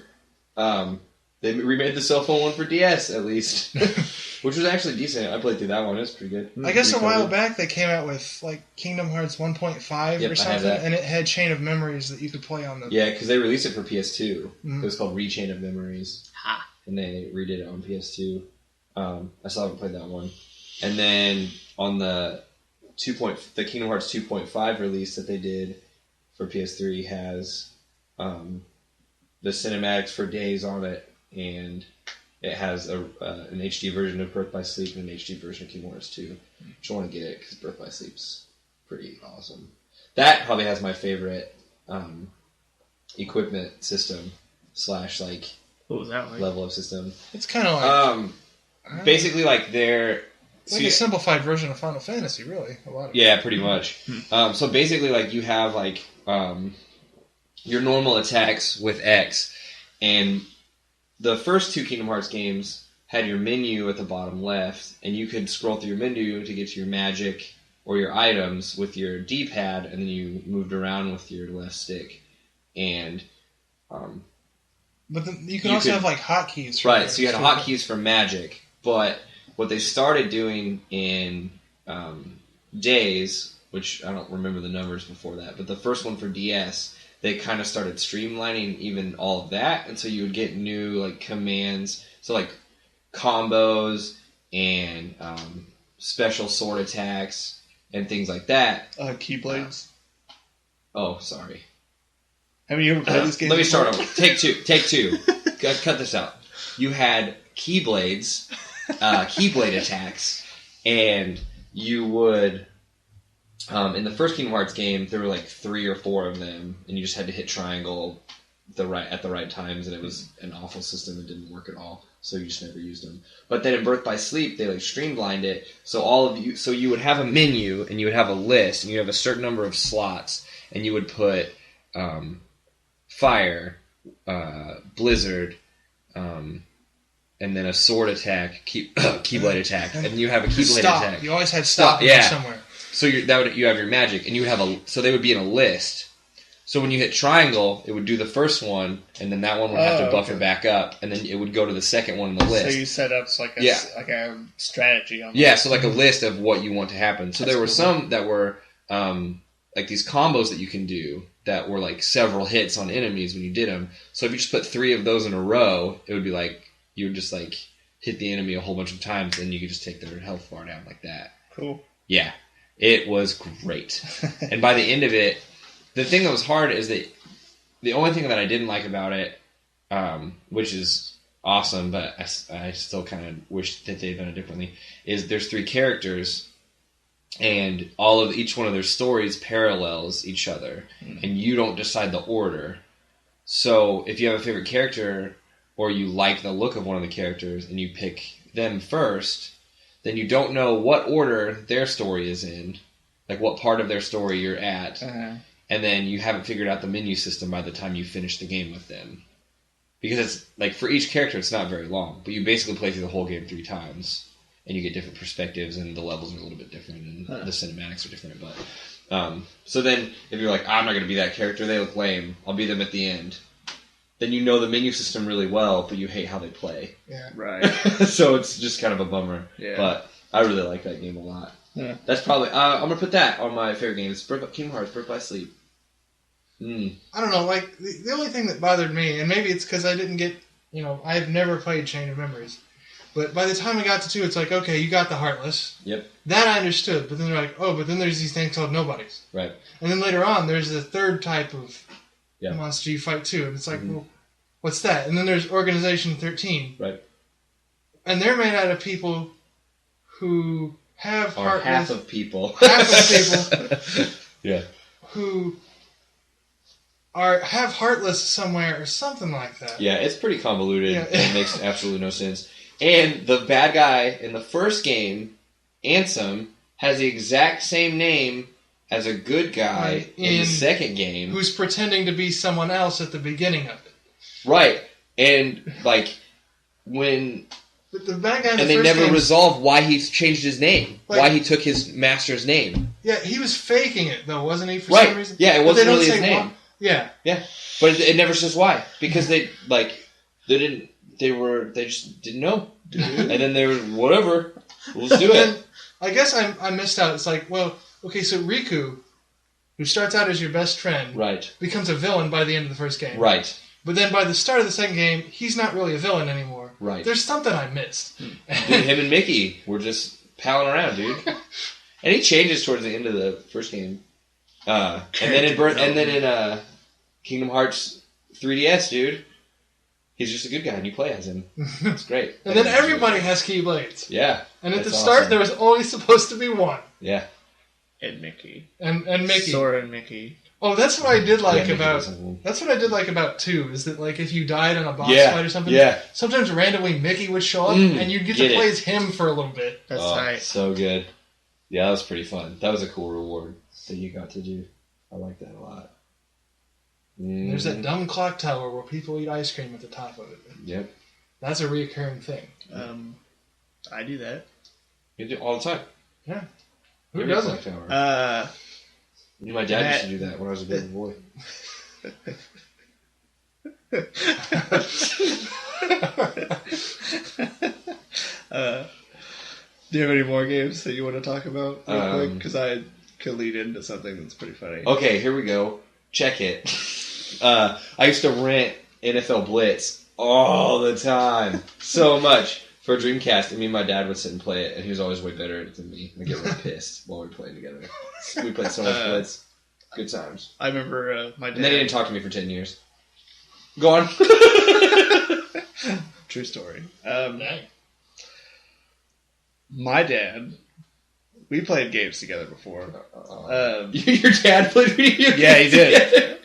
They remade the cell phone one for DS, at least. Which was actually decent. I played through that one. It was pretty good. I guess a while back they came out with like Kingdom Hearts 1.5 or something, and it had Chain of Memories that you could play on the... Yeah, because they released it for PS2. It was called Rechain of Memories. And they redid it on PS2. I still haven't played that one. And then on the Kingdom Hearts 2.5 release that they did for PS3 has the cinematics for Days on it, and it has an HD version of Birth by Sleep and an HD version of Kingdom Hearts 2. I want to get it because Birth by Sleep's pretty awesome. That probably has my favorite equipment system / like what was that like? Level of system. It's kind of like basically like they're like a simplified version of Final Fantasy, really. A lot of pretty much. So basically, like you have like your normal attacks with X, and the first two Kingdom Hearts games had your menu at the bottom left, and you could scroll through your menu to get to your magic or your items with your D-pad, and then you moved around with your left stick. And but then you can also have like hotkeys. Right, so you had hotkeys for magic, but what they started doing in Days, which I don't remember the numbers before that, but the first one for DS, they kind of started streamlining even all of that, and so you would get new like commands, so like combos and special sword attacks and things like that. Keyblades. Oh, sorry. Have you ever played this game? Let me start over. Take two. Cut this out. You had keyblades, keyblade attacks, and you would... in the first Kingdom Hearts game, there were like 3 or 4 of them, and you just had to hit triangle at the right times, and it was an awful system. It didn't work at all, so you just never used them. But then in Birth by Sleep, they like streamlined it, so you would have a menu, and you would have a list, and you have a certain number of slots, and you would put fire, blizzard, and then a sword attack, keyblade attack, and you have a keyblade attack. You always had stop somewhere. So you have your magic, and you would have so they would be in a list. So when you hit triangle, it would do the first one, and then that one would have to buffer back up, and then it would go to the second one in the list. So you set up like a strategy on that. Yeah, so like a list of what you want to happen. So there were some that were like these combos that you can do that were like several hits on enemies when you did them. So if you just put 3 of those in a row, it would be like you would just like hit the enemy a whole bunch of times, and you could just take their health bar down like that. Cool. Yeah. It was great. And by the end of it, the thing that was hard is that the only thing that I didn't like about it, which is awesome, but I still kind of wish that they'd done it differently, is there's 3 characters, and each one of their stories parallels each other, and you don't decide the order. So if you have a favorite character, or you like the look of one of the characters, and you pick them first, then you don't know what order their story is in, like what part of their story you're at. and then you haven't figured out the menu system by the time you finish the game with them. Because it's like for each character, it's not very long, but you basically play through the whole game 3 times, and you get different perspectives, and the levels are a little bit different, and the cinematics are different. But so then, if you're like, I'm not going to be that character, they look lame, I'll be them at the end. Then you know the menu system really well, but you hate how they play. Yeah, right. So it's just kind of a bummer. Yeah. But I really like that game a lot. Yeah. That's probably I'm gonna put that on my favorite games. Kingdom Hearts, Birth by Sleep. I don't know, like, the only thing that bothered me, and maybe it's because I didn't get, I've never played Chain of Memories, but by the time I got to 2, it's like, okay, you got the Heartless. Yep. That I understood, but then they're like, oh, but then there's these things called Nobodies. Right. And then later on, there's the third type of monster you fight too, and it's like, well, what's that? And then there's Organization 13. Right. And they're made out of people who have Heartless. Half of people. Yeah. Who have Heartless somewhere or something like that. Yeah, it's pretty convoluted. Yeah. It makes absolutely no sense. And the bad guy in the first game, Ansem, has the exact same name as a good guy in the second game. Who's pretending to be someone else at the beginning of it. Right. And, like, when... But the bad guy in the and they first never game, resolved why he changed his name. Like, why he took his master's name. Yeah, he was faking it, though, wasn't he, for Right. some reason? Yeah, it But wasn't they don't really his say name. why. Yeah. Yeah. But it never says why. Because they just didn't know. And then they were, whatever, let's do it. I guess I missed out. It's like, well, okay, so Riku, who starts out as your best friend, Right. becomes a villain by the end of the first game. Right. But then by the start of the second game, he's not really a villain anymore. Right. There's something I missed. Dude, him and Mickey were just palling around, dude. And he changes towards the end of the first game. And then in Kingdom Hearts 3DS, dude, he's just a good guy and you play as him. It's great. And then everybody has Keyblades. Yeah. And at the start, awesome. there was only supposed to be one. Yeah. And Mickey. And Mickey. Sora and Mickey. Oh, that's what I did like Yeah, about... Mickey was That's what I did like about 2, is that, like, if you died on a boss Yeah, fight or something, yeah. sometimes randomly Mickey would show up, and you'd get to play as him for a little bit. That's nice. So good. Yeah, that was pretty fun. That was a cool reward that you got to do. I like that a lot. There's that dumb clock tower where people eat ice cream at the top of it. Yep. That's a reoccurring thing. I do that. You do it all the time. Yeah. Who Every doesn't? clock tower. My dad Matt- used to do that when I was a baby boy. Do you have any more games that you want to talk about real quick? Because I could lead into something that's pretty funny. Okay, here we go. Check it. I used to rent NFL Blitz all the time. So much. For Dreamcast, and me and my dad would sit and play it, and he was always way better at it than me. I'd get really pissed while we were playing together. We played so much Blitz. Good times. I remember my dad... And then he didn't talk to me for 10 years. Go on. True story. My dad... We played games together before. Your dad played video games? Yeah, he did.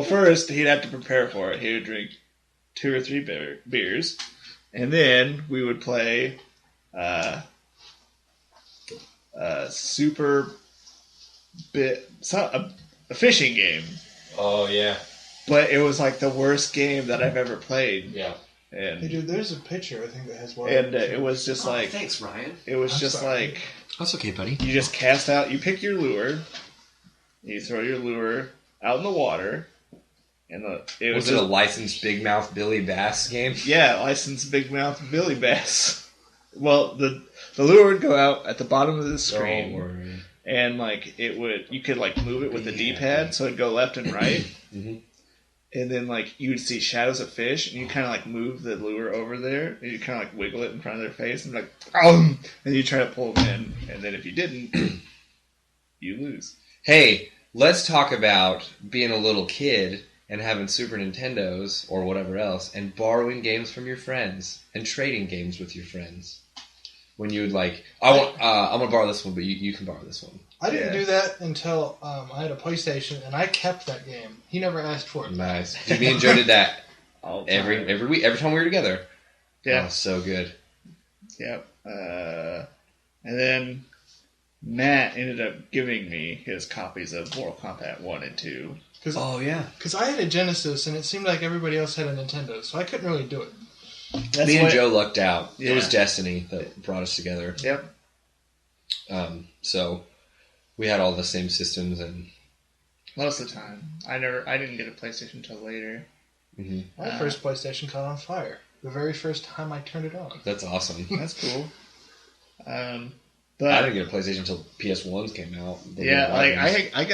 First, he'd have to prepare for it. He would drink 2 or 3 beers, and then we would play a fishing game. Oh, yeah. But it was like the worst game that I've ever played. Yeah. And Hey, dude, there's a picture I think that has one. and it was just like Thanks, Ryan. it was I'm just sorry. like That's okay, buddy. you just cast out. You pick your lure, you throw your lure out in the water, and it was Was it a licensed Big Mouth Billy Bass game? Yeah, licensed big mouth Billy Bass. Well, the lure would go out at the bottom of the screen, Don't worry. and like you could like move it with the D-pad, so it'd go left and right, Mhm. and then like you would see shadows of fish, and you kind of like move the lure over there, and you kind of like wiggle it in front of their face, and like, and you try to pull them in, and then if you didn't, you lose. Hey, let's talk about being a little kid and having Super Nintendos or whatever else and borrowing games from your friends and trading games with your friends. When you would like, I'm going to borrow this one, but you can borrow this one. I didn't do that until I had a PlayStation, and I kept that game. He never asked for it. Nice. Me and Joe did that All the time. every week, every time we were together. Yeah. Oh, so good. Yep. And then Matt ended up giving me his copies of Mortal Kombat 1 and 2. Oh, yeah. Because I had a Genesis, and it seemed like everybody else had a Nintendo, so I couldn't really do it. Me and Joe lucked out. Yeah. It was destiny that brought us together. Yep. So we had all the same systems, and most of the time, I didn't get a PlayStation until later. mm-hmm. My first PlayStation caught on fire the very first time I turned it on. That's awesome. That's cool. But I didn't get a PlayStation until PS1s came out. Yeah, like I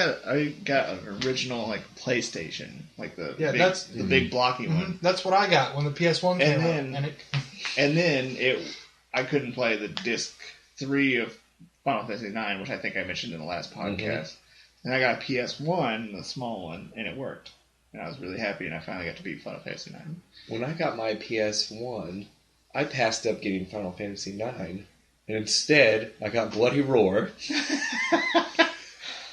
got an original like PlayStation, like the big blocky one. That's what I got when the PS1 came out. And then I couldn't play the disc 3 of Final Fantasy 9, which I think I mentioned in the last podcast. Mm-hmm. And I got a PS1, the small one, and it worked. And I was really happy, and I finally got to beat Final Fantasy 9. When I got my PS1, I passed up getting Final Fantasy 9, and instead I got Bloody Roar.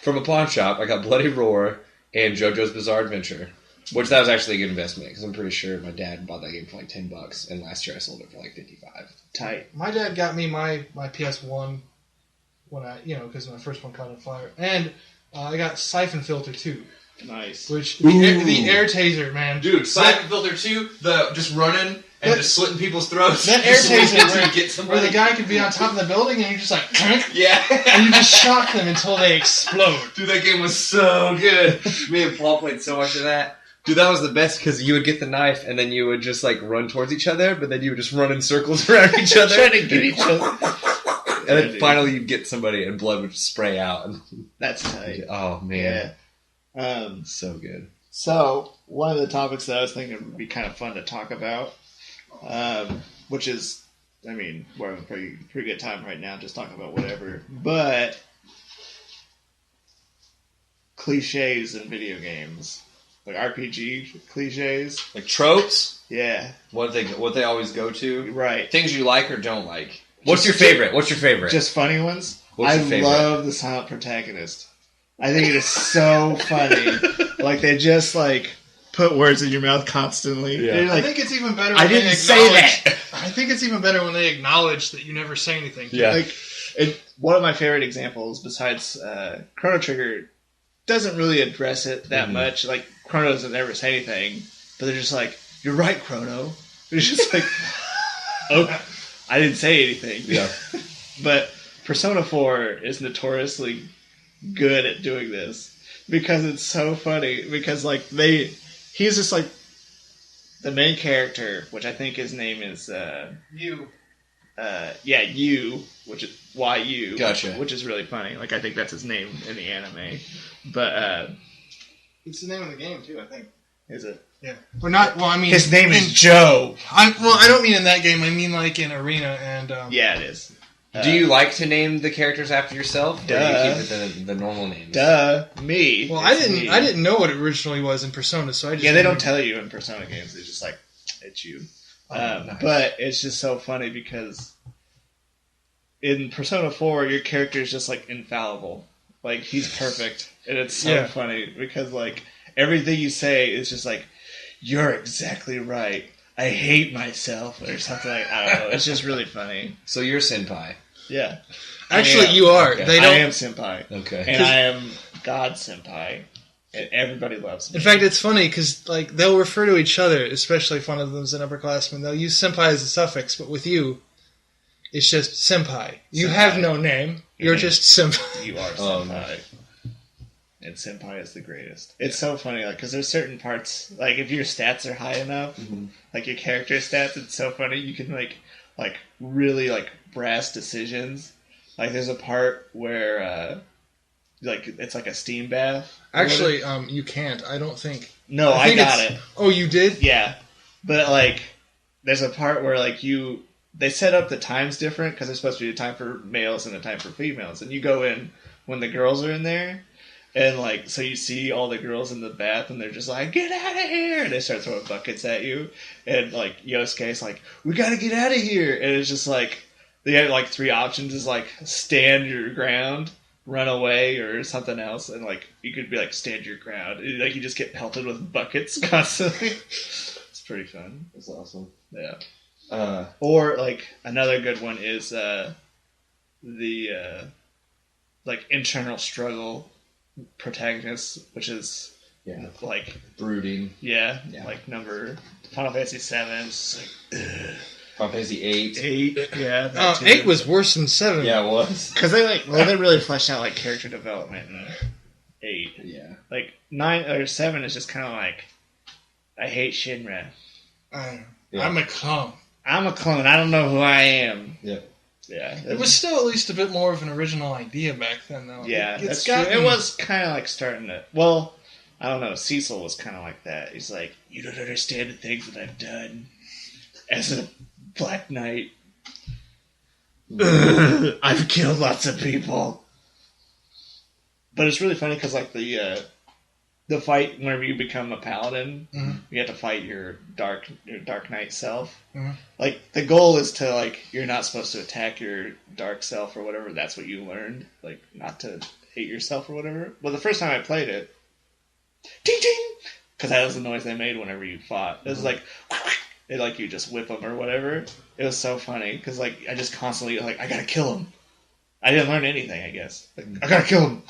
From a pawn shop, I got Bloody Roar and JoJo's Bizarre Adventure. Which that was actually a good investment, because I'm pretty sure my dad bought that game for like $10, and last year I sold it for like $55. Tight. My dad got me my PS1 when because my first one caught on fire. And I got Siphon Filter 2. Nice. Which, the air taser, man. Dude, Siphon Filter 2, the just running and just slitting people's throats. That air taser where the guy could be on top of the building and you just like, yeah. And you just shock them until they explode. Dude, that game was so good. Me and Paul played so much of that. Dude, that was the best because you would get the knife and then you would just like run towards each other, but then you would just run in circles around each other. Trying to get each other. And then finally you'd get somebody and blood would spray out. That's tight. Oh, man. Yeah. So good. So, one of the topics that I was thinking would be kind of fun to talk about, which is, I mean, we're having a pretty good time right now just talking about whatever, but cliches in video games. Like RPG cliches. Like tropes? Yeah. What they always go to? Right. Things you like or don't like. What's your favorite? Just funny ones? What's your favorite? I love the silent protagonist. I think it is so funny. Like, they just, like, put words in your mouth constantly. Yeah. Like, I think it's even better when I didn't say that. I think it's even better when they acknowledge that you never say anything. Yeah. Like, one of my favorite examples, besides Chrono Trigger, doesn't really address it that much. Like, Chrono doesn't ever say anything, but they're just like, "You're right, Chrono." It's just like, "Oh, I didn't say anything." Yeah. But Persona 4 is notoriously good at doing this because it's so funny. Because like he's just like the main character, which I think his name is You. You, which is YU. Gotcha. Which is really funny. Like, I think that's his name in the anime. But it's the name of the game too, I think. Is it? Yeah. Or not. Well, I mean, his name is Joe. I don't mean in that game. I mean like in Arena and. Yeah, it is. Do you like to name the characters after yourself? Duh. Or do you keep it the normal names? Duh, me. Well, I didn't know what it originally was in Persona, so I just. Yeah, they don't tell you in Persona games. They're just like, it's you. Nice. But it's just so funny because in Persona 4, your character is just like infallible. Like, he's perfect. And it's so funny because like everything you say is just like, "You're exactly right. I hate myself," or something like, I don't know. It's just really funny. So you're senpai. Yeah. Actually, you are. Okay. They don't. I am senpai. Okay. And I am God senpai. And everybody loves me. In fact, it's funny because like they'll refer to each other, especially if one of them's an upperclassman. They'll use senpai as a suffix, but with you, it's just senpai. You have no name. You're just senpai. You are senpai. And senpai is the greatest. It's so funny, like, because there's certain parts, like, if your stats are high enough, like your character stats, it's so funny. You can like really like brass decisions. Like, there's a part where like it's like a steam bath. Actually, you can't. I don't think. No, I got it. Oh, you did? Yeah, but like, there's a part where like they set up the times different because there's supposed to be a time for males and a time for females, and you go in when the girls are in there. And, like, so you see all the girls in the bath, and they're just like, "Get out of here!" And they start throwing buckets at you. And, like, Yosuke's like, "We gotta get out of here!" And it's just like, they have, like, 3 options is, like, stand your ground, run away, or something else. And, like, you could be like, stand your ground. And, like, you just get pelted with buckets constantly. It's pretty fun. That's awesome. Yeah. Or, like, another good one is the like internal struggle protagonist, which is like brooding. Yeah. Like number Final Fantasy VII. Final Fantasy 8. 8, yeah. 8 was worse than 7. Yeah, it was. Because they really fleshed out like character development in 8. Yeah. Like 9 or 7 is just kind of like, I hate Shinra. I'm a clone. I'm a clone. I don't know who I am. Yeah. Yeah. It was still at least a bit more of an original idea back then, though. Yeah, that's true. It was kind of like starting to... Well, I don't know. Cecil was kind of like that. He's like, you don't understand the things that I've done as a Black Knight. I've killed lots of people. But it's really funny because like the fight whenever you become a paladin, you have to fight your Dark Knight self. Like the goal is to like you're not supposed to attack your dark self or whatever. That's what you learned, like not to hate yourself or whatever. But the first time I played it, ding ding, because that was the noise they made whenever you fought. It was like it like you just whip them or whatever. It was so funny because like I just constantly like I gotta kill him. I didn't learn anything, I guess. Like, I gotta kill him.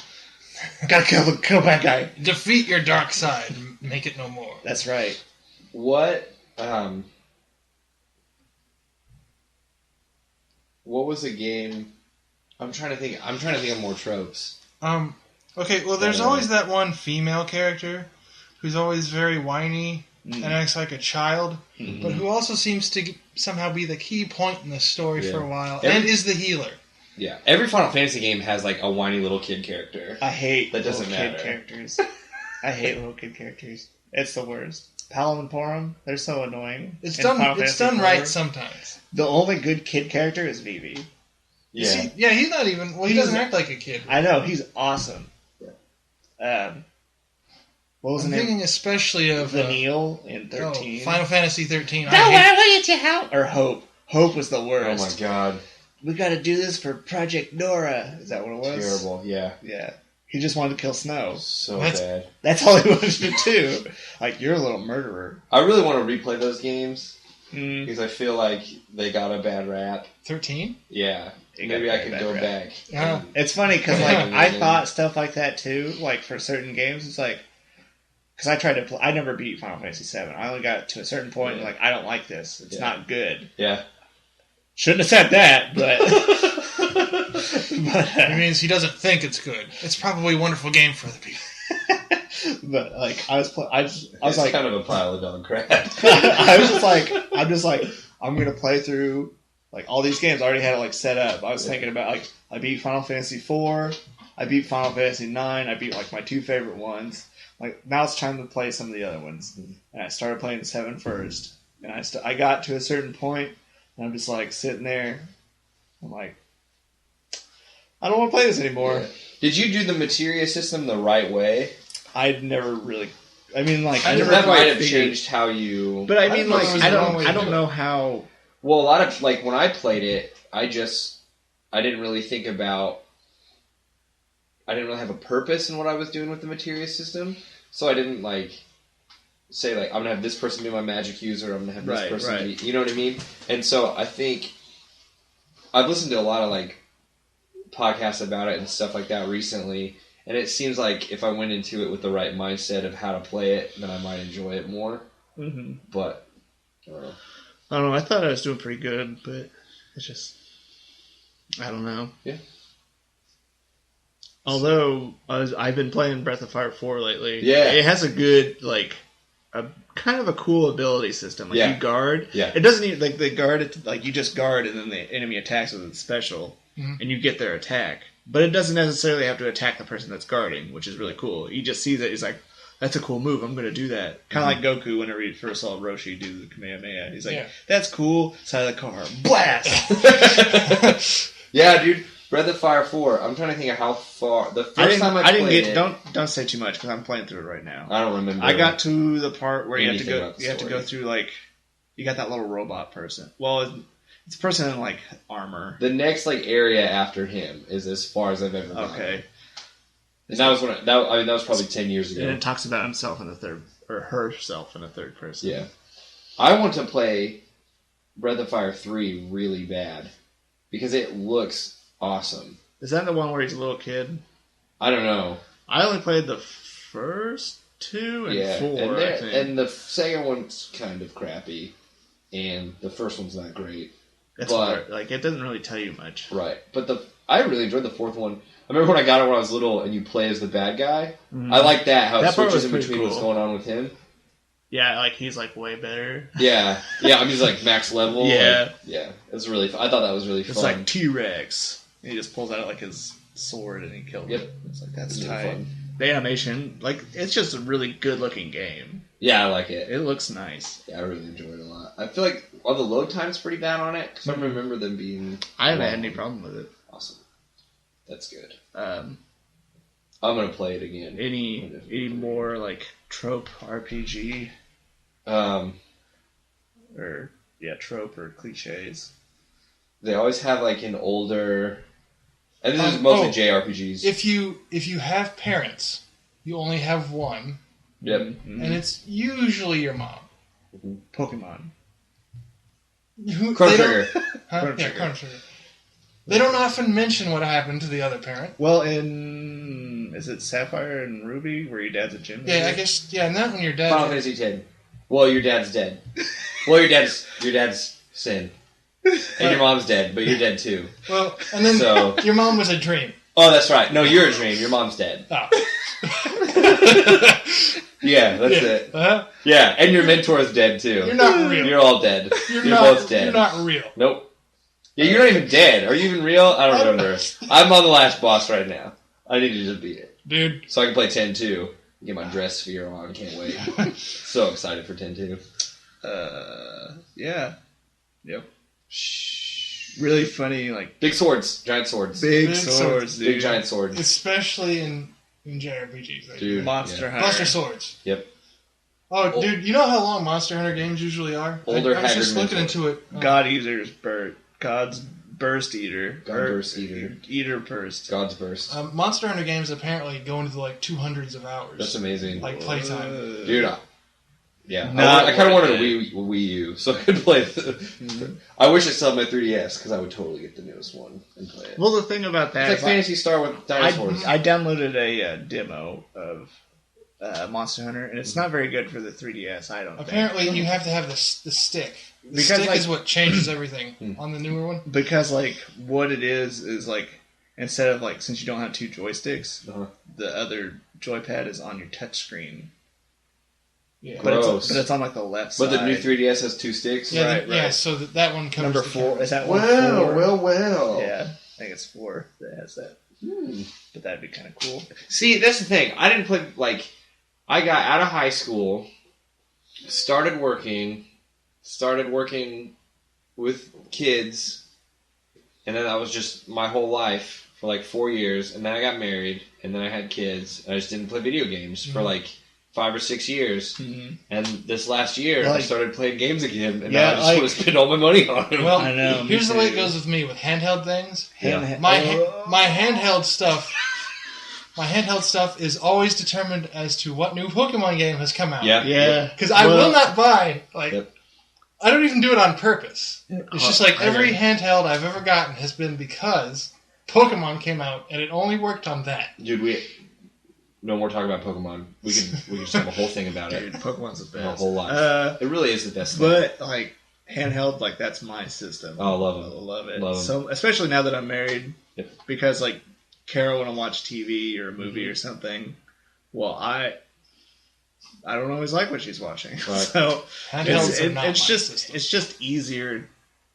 Gotta kill bad guy. Defeat your dark side. Make it no more. That's right. What was a game? I'm trying to think of more tropes. Okay, well, there's always that one female character who's always very whiny and acts like a child, but who also seems to somehow be the key point in the story for a while, and is the healer. Yeah, every Final Fantasy game has like a whiny little kid character. I hate that doesn't matter. Kid characters. I hate little kid characters. It's the worst. Palom and Porum, they're so annoying. It's done right sometimes. The only good kid character is Vivi. Yeah. He's not even... Well, he doesn't act like a kid. I know, he's awesome. Yeah. What was I'm thinking especially of... Vanille in 13. Final Fantasy 13. Or Hope. Hope was the worst. Oh my god. We gotta do this for Project Nora. Is that what it was? Terrible, yeah. Yeah. He just wanted to kill Snow. So bad. That's all he wanted to do. Like, you're a little murderer. I really want to replay those games. Because I feel like they got a bad rap. 13? Yeah. Maybe I could go back. It's funny because like I thought stuff like that too. Like for certain games, it's like because I tried to play. I never beat Final Fantasy VII. I only got to a certain point and like I don't like this. It's not good. Yeah. Shouldn't have said that, but it means he doesn't think it's good. It's probably a wonderful game for other people. But like I was like kind of a pile of dog crap. I'm just like I'm gonna play through like all these games. I already had it like set up. I was thinking about like I beat Final Fantasy IV, I beat Final Fantasy IX, I beat like my 2 favorite ones. Like now it's time to play some of the other ones, and I started playing 7 first, and I got to a certain point, and I'm just like sitting there. I'm like, I don't want to play this anymore. Yeah. Did you do the materia system the right way? I'd never really. I mean, like I never that quite might have figured, changed how you. But I mean, like I don't know how. Well, a lot of like when I played it, I didn't really think about. I didn't really have a purpose in what I was doing with the materia system, so I didn't like say like I'm gonna have this person be my magic user. I'm gonna have this person be, you know what I mean? And so I think I've listened to a lot of like podcasts about it and stuff like that recently, and it seems like if I went into it with the right mindset of how to play it, then I might enjoy it more. Mm-hmm. But I don't know. I thought I was doing pretty good, but it's just I don't know. Yeah. Although I've been playing Breath of Fire 4 lately, it has a good like a kind of a cool ability system. Like you guard, it doesn't even like the guard. Like you just guard, and then the enemy attacks with its special, and you get their attack. But it doesn't necessarily have to attack the person that's guarding, which is really cool. He just sees it. He's like, "That's a cool move. I'm going to do that." Kind of like Goku whenever he first saw Roshi do the Kamehameha. He's like, "That's cool." Side of the car, blast. Yeah, dude. Breath of Fire 4. I'm trying to think of how far. The first time I played it. Don't say too much because I'm playing through it right now. I don't remember. I got to the part where you have to go. You have to go through like you got that little robot person. Well, it's a person in like armor. The next like area after him is as far as I've ever gone. Okay. And that was that was probably 10 years ago. And it talks about himself in the third or herself in the third person. Yeah. I want to play Breath of Fire 3 really bad because it looks awesome. Is that the one where he's a little kid? I don't know. I only played the first 2 and 4, I think. And the second one's kind of crappy, and the first one's not great. But like, it doesn't really tell you much. Right. But I really enjoyed the fourth one. I remember when I got it when I was little, and you play as the bad guy. Mm-hmm. I like that, how it switches in between cool. what's going on with him. Yeah, like, he's, like, way better. Yeah. Yeah, I mean, he's, like, max level. Yeah. Like, yeah. It was really fun. I thought that was really fun. It's like T-Rex. He just pulls out, like, his sword and he kills it. It's like, that's tight. Really fun. The animation, like, it's just a really good-looking game. Yeah, I like it. It looks nice. Yeah, I really enjoyed it a lot. I feel like all the load time's pretty bad on it, because I remember them being... I haven't had any problem with it. Awesome. That's good. I'm going to play it again. Any more, like, trope RPG? Trope or cliches. They always have, like, an older... And this is mostly JRPGs. If you have parents, you only have one. Yep. Mm-hmm. And it's usually your mom. Mm-hmm. Pokemon. Chrono Trigger. Chrono Trigger. They don't often mention what happened to the other parent. Well, is it Sapphire and Ruby, where your dad's a gym leader? Yeah, I guess, and that when your dad... Final Fantasy X. Well, your dad's dead. Well, your dad's sin. And your mom's dead, but you're dead too. Well, and then your mom was a dream. Oh, that's right. No, you're a dream. Your mom's dead. Oh. Yeah, that's it. Uh-huh. Yeah, and your mentor is dead too. You're not real. You're all dead. You're both dead. You're not real. Nope. Yeah, you're not even dead. Are you even real? I don't remember. I'm on the last boss right now. I need to just beat it. Dude. So I can play 10-2. Get my dress sphere on. I can't wait. So excited for 10-2. Yeah. Yep. Really funny, like... Big swords. Giant swords. Big swords, dude. Big giant swords. Especially in JRPGs. Like dude. Monster Hunter. Monster swords. Yep. Oh, dude, you know how long Monster Hunter games usually are? I was just looking into it. God Eater's God's Burst Eater. Burst Eater. Eater Burst. God's Burst. Monster Hunter games apparently go into like 200s of hours. That's amazing. Like playtime. Dude, I kind of wanted a Wii U, so I could play it. I wish I still had my 3DS, because I would totally get the newest one and play it. Well, the thing about that it's like Phantasy Star with dinosaurs. I downloaded a demo of Monster Hunter, and it's not very good for the 3DS, I don't think. Apparently, you have to have the stick. The stick is what changes everything on the newer one. Because, like, what it is like, instead of, like, since you don't have two joysticks, the other joypad is on your touchscreen. Yeah. But it's on, like, the left side. But the new 3DS has two sticks? Yeah, right. Yeah, so that one covers number 4. Is that one 4? Well. Yeah, I think it's 4 that has that. But that'd be kind of cool. See, that's the thing. I didn't play, like... I got out of high school, started working with kids, and then that was just my whole life for like 4 years, and then I got married, and then I had kids, and I just didn't play video games for like 5 or 6 years, and this last year I started playing games again, and now I just want to spend all my money on them. Well, I know, here's the way it goes with me with handheld things. My handheld stuff... My handheld stuff is always determined as to what new Pokemon game has come out. Yeah. Because I will not buy, I don't even do it on purpose. It's just like every handheld I've ever gotten has been because Pokemon came out, and it only worked on that. Dude, no more talking about Pokemon. We can just have a whole thing about it. Dude, Pokemon's the best. A whole lot. It really is the best thing. But, like, handheld, like, that's my system. Oh, I love it. I love it. Love so, especially now that I'm married, because, like, Carol want to watch TV or a movie or something. Well, I don't always like what she's watching, right. So it's just easier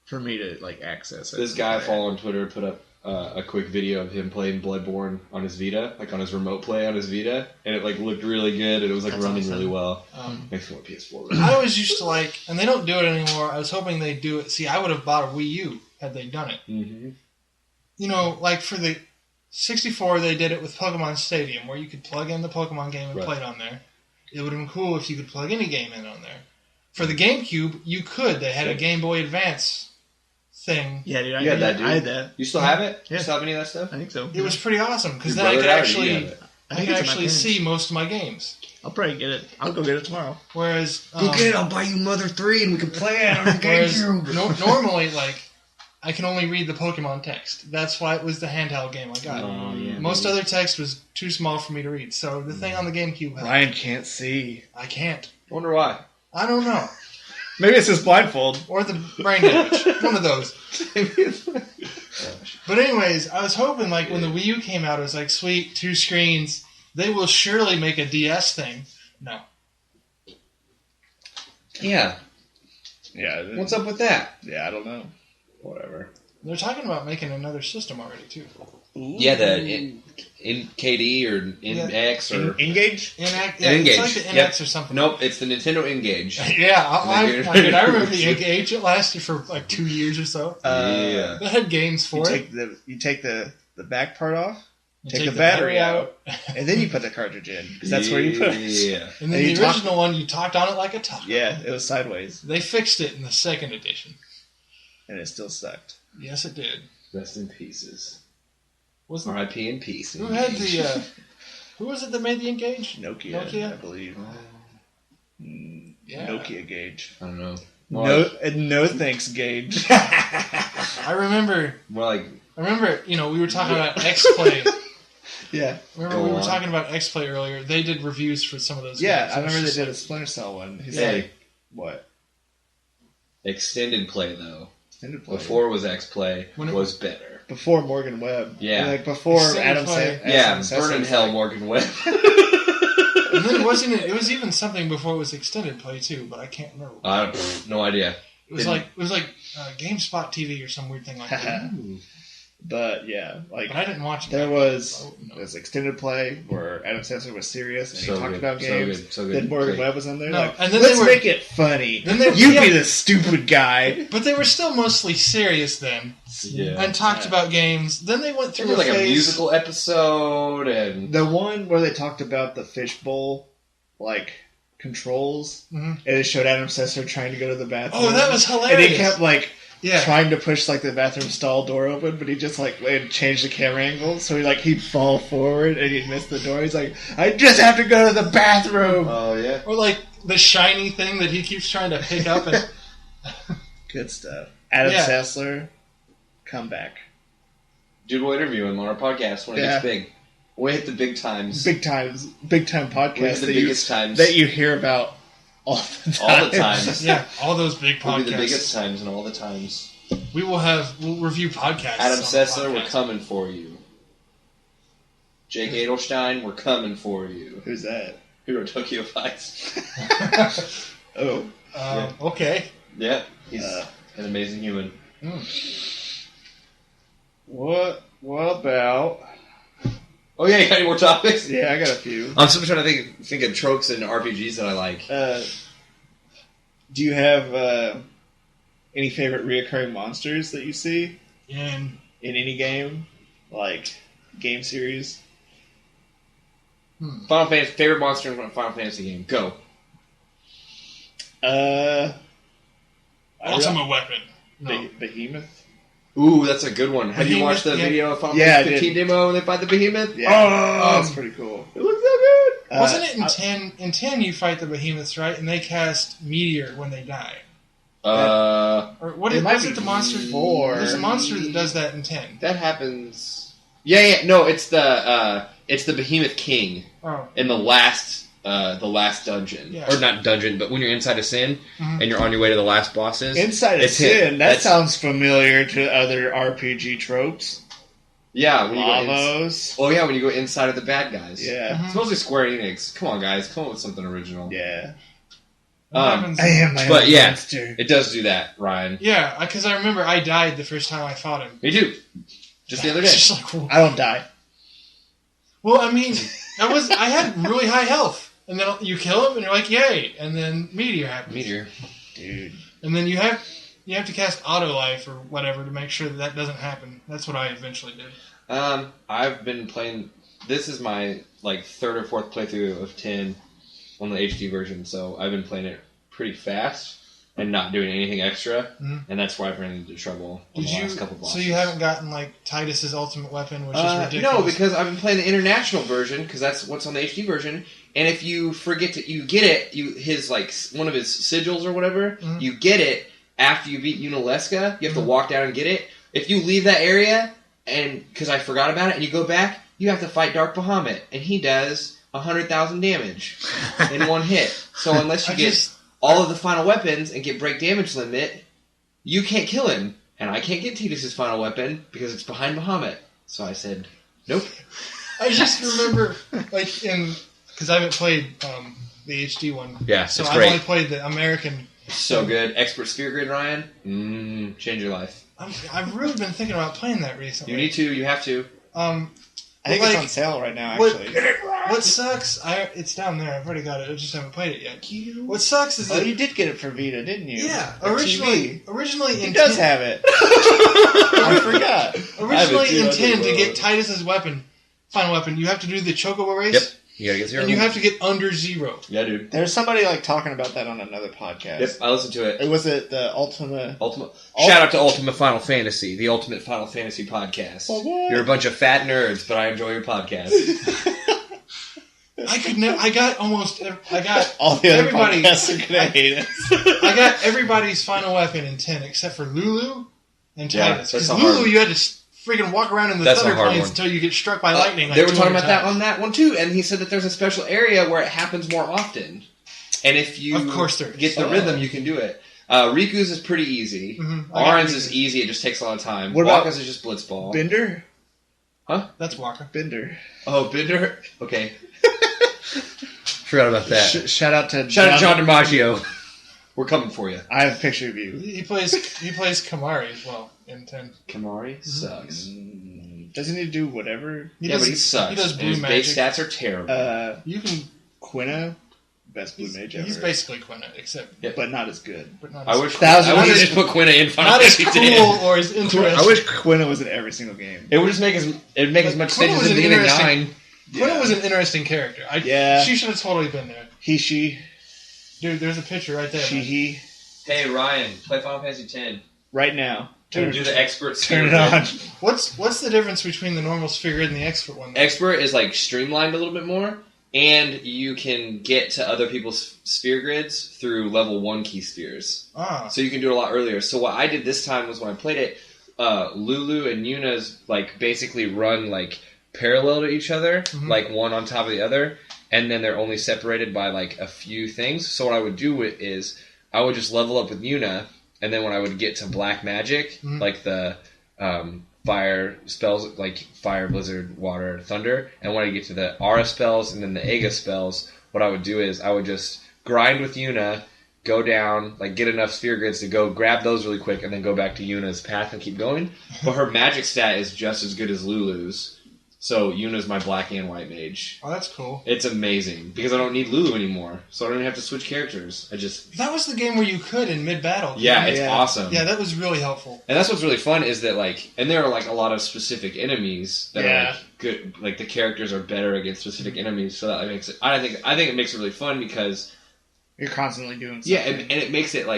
for me to like access it. This guy I follow on Twitter put up a quick video of him playing Bloodborne on his Vita, like on his remote play on his Vita, and it like looked really good and it was like running really well. Makes me want PS4. Right? I always used to like, and they don't do it anymore. I was hoping they'd do it. See, I would have bought a Wii U had they done it. Mm-hmm. You know, like for the 64, they did it with Pokemon Stadium, where you could plug in the Pokemon game and play it on there. It would have been cool if you could plug any game in on there. For the GameCube, you could. They had a Game Boy Advance thing. Yeah, dude, I had that. You still have it? Yeah. You still have any of that stuff? I think so. It was pretty awesome, because then I could actually see most of my games. I'll probably get it. I'll go get it tomorrow. Whereas... go get it, I'll buy you Mother 3 and we can play it on the GameCube. Normally, like... I can only read the Pokemon text. That's why it was the handheld game I got. Oh, yeah, Most other text was too small for me to read. So the thing on the GameCube... Ryan can't see. I can't. I wonder why. I don't know. Maybe it's his blindfold. Or the brain damage. One of those. But anyways, I was hoping, like, when the Wii U came out, it was like, sweet, 2 screens. They will surely make a DS thing. No. Yeah. Yeah. What's up with that? Yeah, I don't know. Whatever. They're talking about making another system already, too. Ooh. Yeah, the in KD or NX or... Engage? NX, N-Gage. it's like the NX or something. Nope, it's the Nintendo N-Gage. Yeah, I remember the N-Gage. It lasted for like 2 years or so. Yeah. They had games for it. You take the back part off, You take the battery out, and then you put the cartridge in, because that's where you put it. Yeah. And then And the original one, you talked on it like a taco. Yeah, it was sideways, They fixed it in the second edition. and it still sucked. Yes, it did. Rest in pieces. Wasn't R.I.P. in peace. who had the? Who was it that made the N-Gage? Nokia, I believe. Yeah. Nokia Gauge. I don't know. No thanks, Gauge. I remember. More like... We were talking about X-Play. Yeah. Remember, we were talking about X-Play earlier. They did reviews for some of those Yeah, games. I remember they It's did a just Splinter Cell one. He's Yeah. like, what? Extended play, though. Extended play. Before was X-Play, When it- was better. Before Morgan Webb. Yeah. Like before Extended Adam play. Burn in hell, Morgan Webb. And then it was even something before it was extended play too, but I can't remember. No idea. It was like GameSpot TV or some weird thing like that. But yeah, like But I didn't watch it. there was Oh, no. this extended play where Adam Sandler was serious and So he talked good, about so games. good, so good. Then Morgan Great. Webb was on there. No, Like, and then let's they were- make it funny. Then they- You yeah. be the stupid guy. But they were still mostly serious then, Yeah. and talked Yeah. about games. Then they went There through was like a phase. musical episode and... The one where they talked about the fishbowl, like controls, Mhm. and it showed Adam Sessler trying to go to the bathroom. Oh, that was And hilarious. he kept like Yeah. trying to push like the bathroom stall door open, but he just like changed the camera angle, so he'd fall forward and he'd miss the door. He's like, I just have to go to the bathroom. Oh, yeah. Or like the shiny thing that he keeps trying to pick up. And Good stuff. Adam Yeah. Sessler, come back. Dude, we'll interview him on our podcast when it Yeah. gets big. We'll hit the big times. Big time We'll podcast hit the biggest times. that you hear about all the time. All the times. yeah, all those big We'll be the podcasts. biggest times and all the times. We'll review podcasts. Adam on the Sessler, we're podcast. coming for you. Jake Adelstein, we're coming for you. Who's that? Who wrote Tokyo Vice? Oh. Okay. Yeah, he's Uh, an amazing human. What about... Oh yeah, you got any more topics? Yeah, I got a few. I'm still trying to think of tropes in RPGs that I like. Do you have any favorite reoccurring monsters that you see And in any game? Like, game series? Final Fantasy, favorite monster in a Final Fantasy game? Go. Ultimate Weapon. No. Behemoth? Ooh, that's a good one. Have you watched the Behemoth, yeah. video of Final Yeah, I Fantasy 15 did. demo when they fight the Behemoth? Yeah. That's pretty cool. It looks so good. Wasn't it in 10? In 10, you fight the behemoths, right? And they cast Meteor when they die. Or what It is, might was be it the monster? 4. There's a monster that does that in 10. that happens. Yeah, no, it's the Behemoth King Oh. in the last dungeon, Yeah. or not dungeon, but when you're inside of Sin Mhm. and you're on your way to the last bosses. Inside of It's him. Sin, that That's- sounds familiar to other RPG tropes. Yeah, when you go Lavos. oh yeah, when you go inside of the bad guys. Yeah. Mhm. It's mostly Square Enix. Come on, guys, come up with something original. Yeah. What happens? I am my But own yeah. monster. It does do that, Ryan. Yeah, because I remember I died the first time I fought him. Me too. Just the other day. It's just like, whoa. I don't die. Well, I mean, I had really high health, and then you kill him, and you're like, yay! And then Meteor happens. Meteor. Dude. And then you have to cast Auto Life or whatever to make sure that doesn't happen. That's what I eventually did. I've been playing. This is my third or fourth playthrough of 10 on the HD version, so I've been playing it pretty fast and not doing anything extra, and that's why I've run into trouble on the last couple bosses. So you haven't gotten Titus's ultimate weapon, which is ridiculous. No, because I've been playing the international version because that's what's on the HD version. And if you forget to, you get it, his one of his sigils or whatever, you get it, after you beat Unalesca, you have to walk down and get it. If you leave that area, and because I forgot about it, and you go back, you have to fight Dark Bahamut, and he does 100,000 damage in one hit. So unless you get all of the final weapons and get break damage limit, you can't kill him. And I can't get Tidus's final weapon because it's behind Bahamut. So I said, nope. I just remember, because I haven't played the HD one. Yeah, so it's I've great. only played the American. So good. Expert Sphere Grid, Ryan. Change your life. I've really been thinking about playing that recently. You need to. You have to. I think it's on sale right now, actually. What sucks, it's down there. I've already got it. I just haven't played it yet. What sucks is that... you did get it for Vita, didn't you? Yeah. Originally He does have it. I forgot. Originally intended to get Tidus's final weapon, you have to do the Chocobo race. Yep. You gotta get 0. And you have to get under 0. Yeah, dude. There's somebody talking about that on another podcast. Yep, I listened to it. Was it the Ultimate? Shout out to Ultimate Final Fantasy, the Ultimate Final Fantasy podcast. Oh, what? You're a bunch of fat nerds, but I enjoy your podcast. I got all the other everybody. podcasts are gonna hate us. I got everybody's final weapon in 10 except for Lulu and Tidus. Because that's Lulu, you had to freaking walk around in the Thunder Plains until you get struck by lightning. They were talking about that on that one too, and he said that there's a special area where it happens more often. And if you of course there is. Get the rhythm, you can do it. Riku's is pretty easy. Oran's is easy, it just takes a lot of time. What about Waka's is just Blitzball. Bender? Huh? That's Waka. Bender. Oh, Bender? Okay. Forgot about that. Shout out to John DiMaggio. We're coming for you. I have a picture of you. He plays Kamari as well in 10. Kamari sucks. Doesn't he do whatever? But he sucks. He does blue his magic. base stats are terrible. You can... Quina, best blue mage ever. He's basically Quina, except... But not as good. I wish they just put Quina in Final Fantasy. Not as cool or as interesting. I wish Quina was in every single game. It would just make as much sense as the beginning 9. Quina was an interesting character. She should have totally been there. She. Dude, there's a picture right there. He. Hey, Ryan, play Final Fantasy X. Right now. Do the expert Turn it on. What's the difference between the normal sphere grid and the expert one? Expert is streamlined a little bit more, and you can get to other people's sphere grids through level 1 key spheres. So you can do it a lot earlier. So what I did this time was when I played it, Lulu and Yuna's basically run parallel to each other, one on top of the other, and then they're only separated by a few things. So what I would do is I would just level up with Yuna, and then when I would get to black magic, the fire spells, fire, blizzard, water, thunder, and when I get to the Aura spells and then the Ega spells, what I would do is I would just grind with Yuna, go down, get enough sphere grids to go grab those really quick, and then go back to Yuna's path and keep going. But her magic stat is just as good as Lulu's. So Yuna's my black and white mage. Oh, that's cool. It's amazing because I don't need Lulu anymore, so I don't even have to switch characters. That was the game where you could in mid-battle. Yeah, it's awesome. Yeah, that was really helpful. And that's what's really fun is that and there are a lot of specific enemies that are good. The characters are better against specific enemies, so that makes it. I think it makes it really fun because you're constantly doing something. Yeah, and it makes it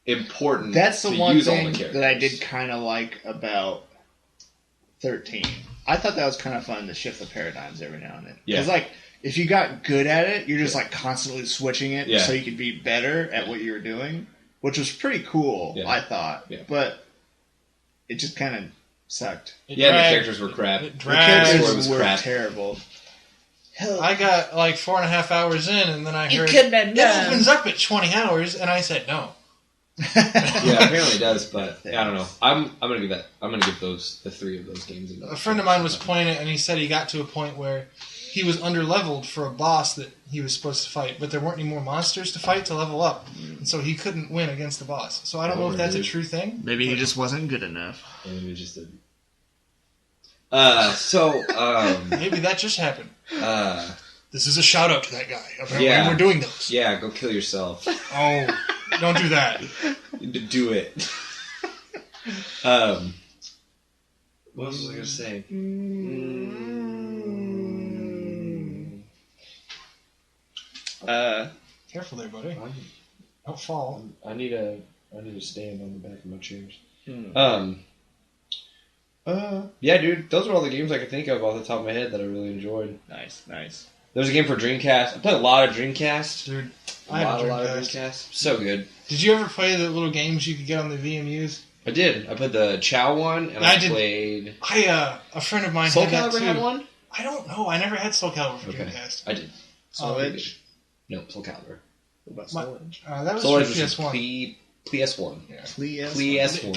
important. That's the to one use thing all the characters. that I did kind of like about 13. I thought that was kind of fun to shift the paradigms every now and then. Yeah. Because, if you got good at it, you're just, constantly switching it so you could be better at what you were doing, which was pretty cool, I thought. Yeah. But it just kind of sucked. The characters were crap. The characters were terrible. Hell, I got, 4.5 hours in, and then I heard, it opens up at 20 hours, and I said no. Yeah, apparently it does, but I don't know. I'm gonna give the 3 of those games. A friend of mine was playing it, and he said he got to a point where he was underleveled for a boss that he was supposed to fight, but there weren't any more monsters to fight to level up, and so he couldn't win against the boss. So I don't know if that's a true thing. Maybe he just wasn't good enough. Maybe he just didn't. Maybe that just happened. This is a shout out to that guy. Apparently we're doing those. Yeah, go kill yourself. Oh, don't do that. Do it. What else was I going to say? Careful there, buddy. Don't fall. I need a stand on the back of my chairs. Yeah, dude, those are all the games I could think of off the top of my head that I really enjoyed. Nice. There was a game for Dreamcast. I played a lot of Dreamcast. Dude, a lot of Dreamcast. So good. Did you ever play the little games you could get on the VMUs? I did. I played the Chow one, and I played... a friend of mine Soul had that Calibur too. had one? I don't know. I never had Soul Calibur for Okay. Dreamcast. I did. Soul Edge? No, Soul Calibur. What about Soul Edge? That was Soul for Edge was PS1. PS1. Yeah. PS1.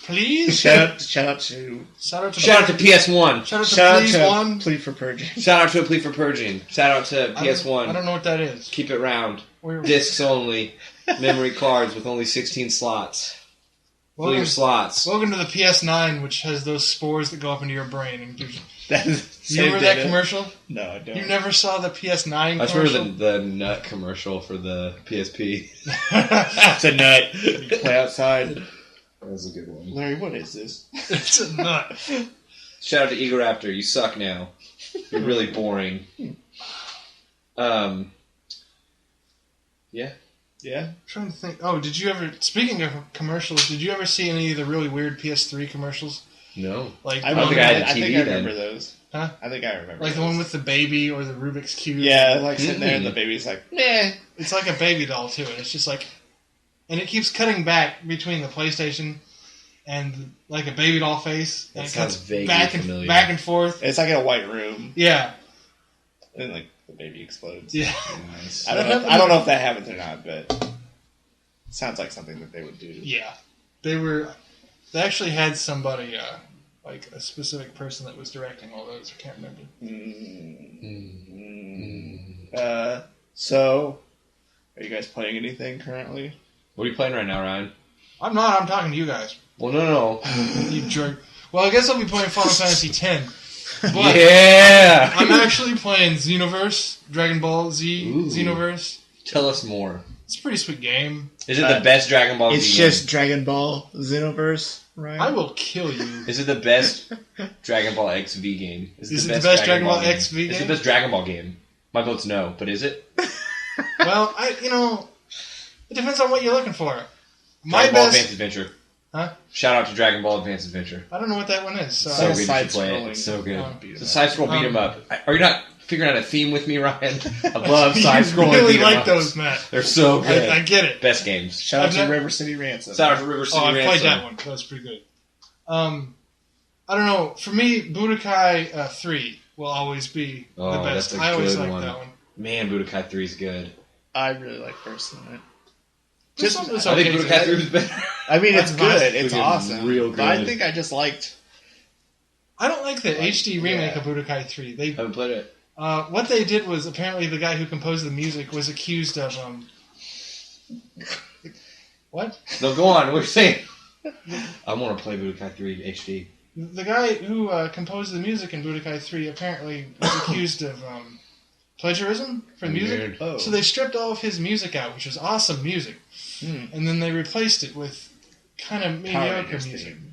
Please. Shout out to Shout out to PS1. Shout out to Shout Please out to One. Plea for Purging. Shout out to A Plea for Purging. Shout out to PS1. I don't know what that is. Keep it round. Where- Discs only. Memory cards with only 16 slots. Fill your slots. Welcome to the PS9, which has those spores that go up into your brain. And gives you... That is You remember that commercial? No, I don't. You never saw the PS9 I just commercial? remember the nut commercial for the PSP. It's a nut. You play outside. That was a good one. Larry, what is this? It's a nut. Shout out to Egoraptor. You suck now. You're really boring. Yeah. Yeah. I'm trying to think. Oh, did you ever? Speaking of commercials, did you ever see any of the really weird PS3 commercials? No. Like I don't think I had a I think TV I then. remember those. Huh? I think I remember. Like the those. one with the baby or the Rubik's Cube. Yeah, like sitting there and the baby's like, meh. It's like a baby doll too, and it's just like, and it keeps cutting back between the PlayStation and like a baby doll face. That And it sounds cuts vaguely back familiar. back and forth. It's like in a white room, Yeah, and like the baby explodes. yeah. Nice. I don't know if that happens or not, but it sounds like something that they would do. Yeah, they actually had somebody, like a specific person that was directing all those. I can't remember. So, are you guys playing anything currently? What are you playing right now, Ryan? I'm not. I'm talking to you guys. Well, no. You jerk. Well, I guess I'll be playing Final Fantasy X. But Yeah! I'm actually playing Xenoverse, Dragon Ball Z Ooh. Xenoverse. Tell us more. It's a pretty sweet game. Is it the best Dragon Ball Z It's game? just Dragon Ball Xenoverse, right? I will kill you. Is it the best Dragon Ball XV game? Is it the best Dragon Ball game? XV It's game? the best Dragon Ball game. My vote's no, but is it? Well, it depends on what you're looking for. My Dragon Ball best. Advance Adventure. Huh? Shout out to Dragon Ball Advance Adventure. I don't know what that one is. So So Like a good, you should play it. side-scrolling It's so good. beat 'em It's a up. side-scroll beat 'em up. Are you not figuring out a theme with me, Ryan? I love you side-scrolling really beat 'em like ups. those, Matt. They're so good. I get it. Best games. Shout out I've to never- River City Ransom. Shout out to River City Oh, I Ransom. played that one. That was pretty good. I don't know. For me, Budokai 3 will always be the Oh, best. that's a I always good like one. that one. Man, Budokai 3 is good. I really like First Light. This Just- one was I think okay, Budokai too. 3 is better. I mean, it's That's good. nice. It's It's awesome. real But I good. think I just liked. I don't like the HD remake yeah. of Budokai 3. They Haven't played it. what they did was apparently the guy who composed the music was accused of what? No, go on. What are you saying? I want to play Budokai 3 HD. The guy who composed the music in Budokai 3 apparently was accused of plagiarism for music. Weird. Oh. So they stripped all of his music out, which was awesome music, and then they replaced it with kind of Power mediocre Rangers music. theme.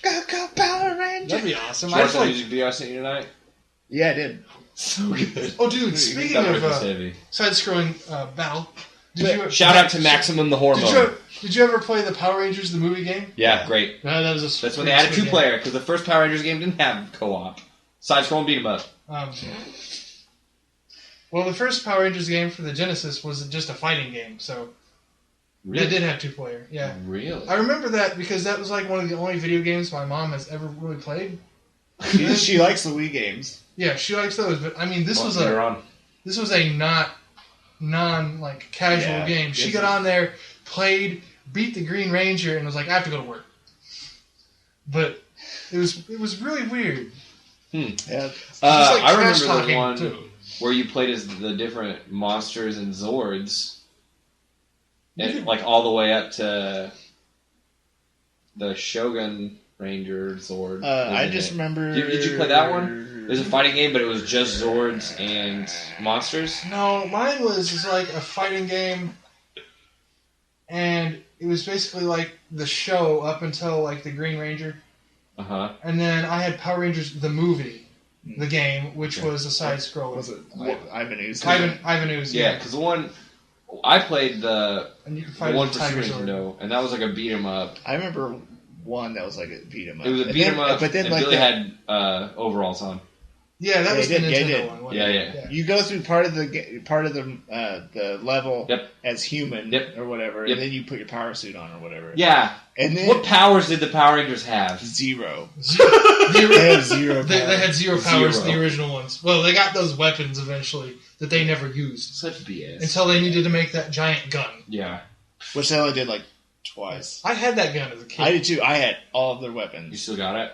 Go Power Rangers! That'd be awesome. Did you I watch that like. music video I sent you tonight? Yeah, I did. So good. Oh, dude! Speaking That of was heavy. side-scrolling battle, Shout out to Maximum the Hormone. Did you ever play the Power Rangers the movie game? Yeah, great. No, that was a That's when they added two-player, because the first Power Rangers game didn't have co-op. Side-scroll beat 'em up. Well, the first Power Rangers game for the Genesis was just a fighting game, so Really? it did have two-player. Yeah, Really? I remember that because that was like one of the only video games my mom has ever really played. She likes the Wii games. Yeah, she likes those, but I mean, this was later a on. non like casual Yeah, game. She yes, got on there, played, beat the Green Ranger, and was like, I have to go to work. But it was really weird. Yeah. Just like I trash remember the talking, one too. where you played as the different monsters and Zords, and like all the way up to the Shogun Ranger Zord. I just remember. Did you play that one? It was a fighting game, but it was just Zords and monsters. No, mine was just like a fighting game, and it was basically like the show up until like the Green Ranger, and then I had Power Rangers the movie, the game, which was a side scroller. Was it Ivan Ooze? Ivan Ooze, Yeah, because the one I played the and you could the fight one with for Super Tiger Sword. Nintendo, and that was like a beat 'em up. I remember one that was like a beat 'em up. It was a beat 'em up, but then and like Billy had overalls on. Yeah, that was the Nintendo one. one. Yeah. You go through part of the level as human or whatever, and then you put your power suit on or whatever. Yeah. And then what powers did the Power Rangers have? Zero. They had zero powers. They had zero powers in the original ones. Well, they got those weapons eventually that they never used. Such BS. Until they needed to make that giant gun. Yeah. Which they only did like twice. I had that gun as a kid. I did too. I had all of their weapons. You still got it?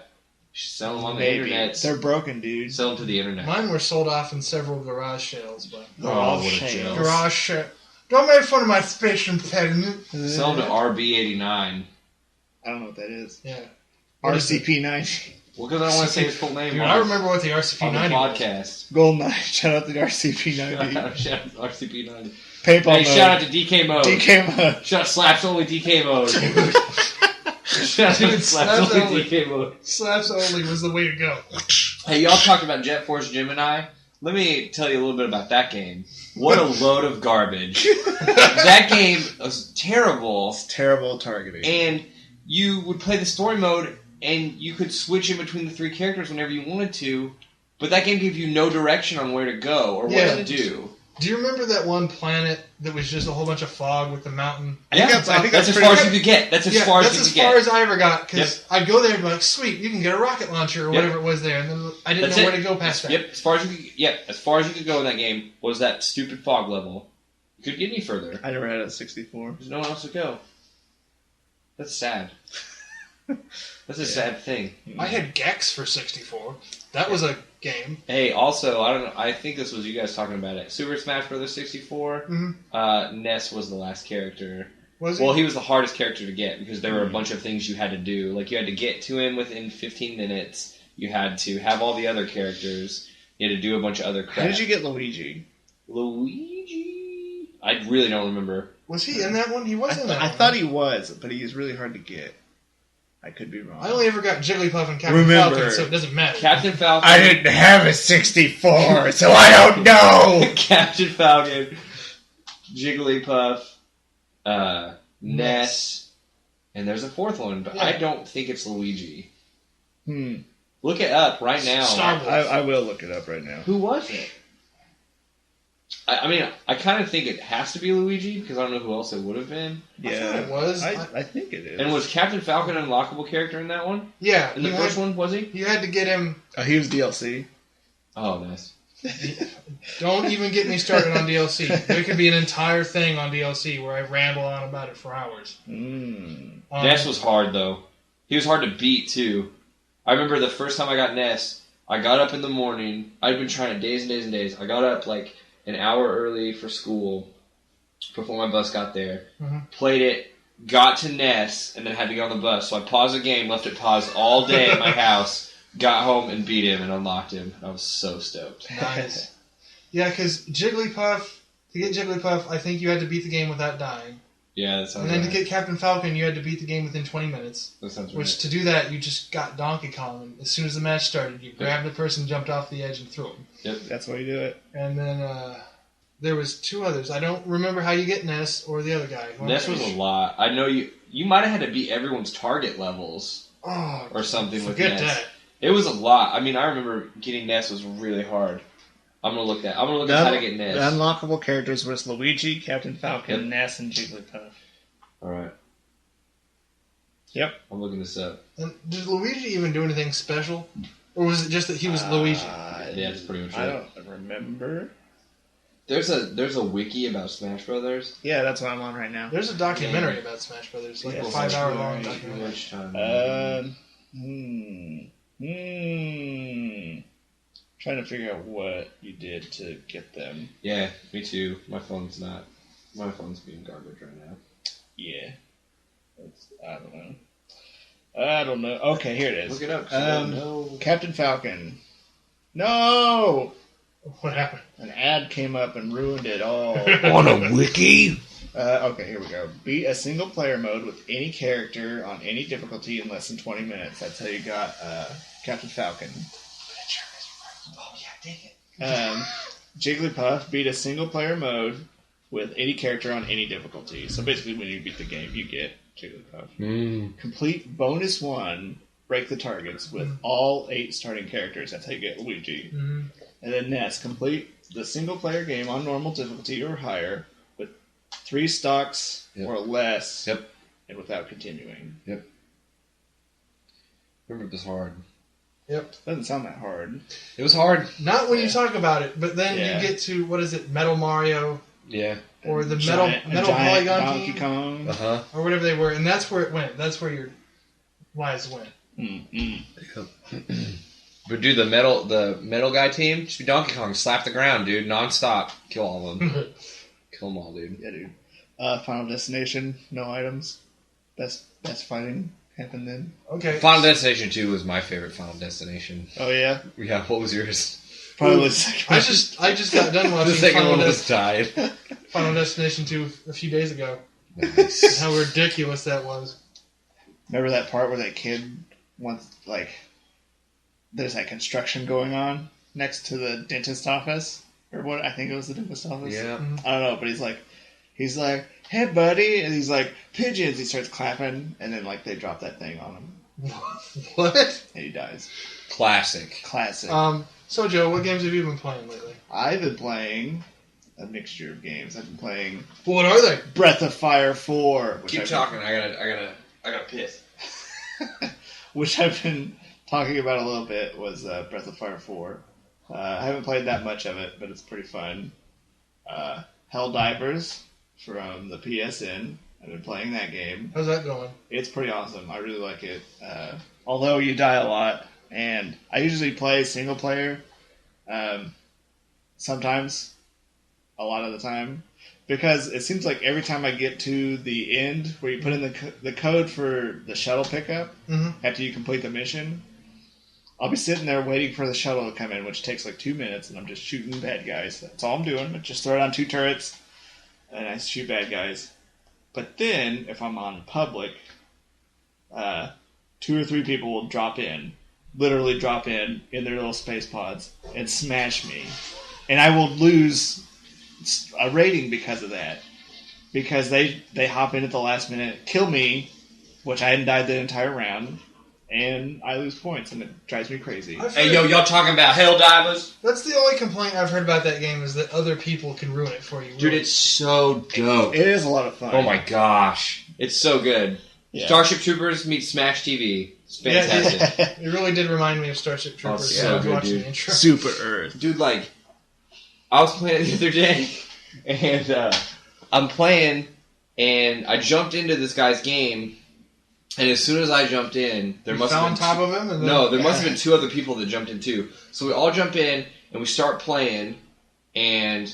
You should sell them on the internet. They're broken, dude. Sell them to the internet. Mine were sold off in several garage sales, but what a joke. Garage sale. Don't make fun of my fish impediment. Sell them to RB89. I don't know what that is. Yeah. RCP-90. Well, because I don't want to say his full name. Dude, I remember what the RCP-90 was. Podcast. Goldeneye. Shout out to the RCP-90. Shout out to RCP-90. Paintball mode. Shout out to DK Mode. DK Mode. Shout out Slaps Only DK Mode. Shout out to Slaps Only DK Mode. Slaps Only was the way to go. Hey, y'all talked about Jet Force Gemini. Let me tell you a little bit about that game. What a load of garbage. That game was terrible. It's terrible targeting. And you would play the story mode, and you could switch in between the three characters whenever you wanted to, but that game gave you no direction on where to go or what to do. Do you remember that one planet that was just a whole bunch of fog with the mountain? I think that's as far as you could get. That's as far as you could get. That's as far as I ever got, because I'd go there and be like, sweet, you can get a rocket launcher or whatever it was there, and then I didn't know where to go past that. Yep, as far as you could go in that game was that stupid fog level. You couldn't get any further. I never had a 64. There's no one else to go. That's sad. That's a sad thing. I had Gex for 64. That was a game. Hey, also, I don't know. I think this was you guys talking about it. Super Smash Bros. 64. Ness was the last character. Was he? Well, he was the hardest character to get because there were a bunch of things you had to do. Like you had to get to him within 15 minutes. You had to have all the other characters. You had to do a bunch of other crap. How did you get Luigi? Luigi? I really don't remember. Was he in that one? He was in that one. I thought he was, but he was really hard to get. I could be wrong. I only ever got Jigglypuff and Captain Falcon, so it doesn't matter. Captain Falcon. I didn't have a 64, so I don't know. Captain Falcon, Jigglypuff, Ness, and there's a fourth one, but I don't think it's Luigi. Look it up right now. Star Wars. I will look it up right now. Who was it? I mean, I kind of think it has to be Luigi, because I don't know who else it would have been. Yeah, I thought it was. I think it is. And was Captain Falcon an unlockable character in that one? Yeah. In the first one, was he? You had to get him... He was DLC. Oh, nice. Don't even get me started on DLC. There could be an entire thing on DLC where I ramble on about it for hours. Ness was hard, though. He was hard to beat, too. I remember the first time I got Ness, I got up in the morning. I'd been trying it days and days and days. I got up, like, an hour early for school before my bus got there. Played it, got to Ness, and then had to get on the bus. So I paused the game, left it paused all day at my house, got home and beat him and unlocked him. I was so stoked. Nice. Yeah, because Jigglypuff, to get Jigglypuff, I think you had to beat the game without dying. Yeah, that sounds And then right. to get Captain Falcon, you had to beat the game within 20 minutes. That sounds right. Which, to do that, you just got Donkey Kong. And as soon as the match started, you grabbed the person, jumped off the edge, and threw him. Yep. That's why you do it. And then there was two others. I don't remember how you get Ness or the other guy. Ness was a lot. I know you might have had to beat everyone's target levels or something with Ness. Forget that. It was a lot. I mean, I remember getting Ness was really hard. I'm gonna look at how to get Ness. The unlockable characters was Luigi, Captain Falcon, Ness, and Jigglypuff. All right. Yep. I'm looking this up. And did Luigi even do anything special? Or was it just that he was Luigi? Yeah, that's pretty much it. I don't remember. There's a wiki about Smash Brothers. Yeah, that's what I'm on right now. There's a documentary about Smash Brothers, like a 5-hour long documentary. Trying to figure out what you did to get them. Yeah, me too. My phone's being garbage right now. Yeah. I don't know. Okay, here it is. Look it up. No. Captain Falcon. No! What happened? An ad came up and ruined it all. On a wiki? Okay, here we go. Beat a single player mode with any character on any difficulty in less than 20 minutes. That's how you got Captain Falcon. Oh, yeah, dang it. Jigglypuff beat a single player mode with any character on any difficulty. So basically when you beat the game, you get Jigglypuff. Complete bonus 1 break the targets with all 8 starting characters. That's how you get Luigi. Mm-hmm. And then next, complete the single-player game on normal difficulty or higher with 3 stocks or less, and without continuing. Yep. Remember, it was hard. Yep. Doesn't sound that hard. It was hard. Not when you talk about it, but then you get to, what is it, Metal Mario? Yeah. Or the Metal Polygon Donkey Kong. Uh-huh. Or whatever they were, and that's where it went. That's where your lives went. But dude, the metal guy team, just be Donkey Kong, slap the ground, dude, non-stop. Kill all of them. Kill them all, dude. Yeah, dude. Final Destination, no items. Best fighting happened then. Okay. Final Destination 2 was my favorite Final Destination. Oh, yeah? Yeah, what was yours? Probably the second one. I just got done watching the second one was tied. Final Destination 2 a few days ago. Nice. How ridiculous that was. Remember that part where that kid wants, like, there's that construction going on next to the dentist office? Or what? I think it was the dentist office. Yeah. I don't know, but he's like, hey, buddy. And he's like, pigeons. He starts clapping, and then, like, they drop that thing on him. What? And he dies. Classic. So, Joe, what games have you been playing lately? I've been playing a mixture of games. I've been playing... What are they? Breath of Fire 4. Keep talking. I gotta piss. Which I've been talking about a little bit was Breath of Fire 4. I haven't played that much of it, but it's pretty fun. Helldivers from the PSN. I've been playing that game. How's that going? It's pretty awesome. I really like it. Although you die a lot, and I usually play single player. Sometimes, a lot of the time, because it seems like every time I get to the end where you put in the code for the shuttle pickup after you complete the mission, I'll be sitting there waiting for the shuttle to come in, which takes like 2 minutes, and I'm just shooting bad guys. That's all I'm doing. I just throw it on 2 turrets, and I shoot bad guys. But then, if I'm on public, 2 or 3 people will literally drop in their little space pods, and smash me. And I will lose a rating because of that. Because they hop in at the last minute, kill me, which I hadn't died the entire round, and I lose points, and it drives me crazy. Hey, yo, y'all talking about Helldivers? That's the only complaint I've heard about that game is that other people can ruin it for you. Dude, it's so dope. It is a lot of fun. Oh my gosh. It's so good. Yeah. Starship Troopers meets Smash TV. It's fantastic. Yeah, it really did remind me of Starship Troopers. So good, watching dude. the intro. Super Earth. Dude, like, I was playing it the other day, and I'm playing, and I jumped into this guy's game, and as soon as I jumped in, there must have been on top of him? And then, there must have been 2 other people that jumped in too. So we all jump in, and we start playing, and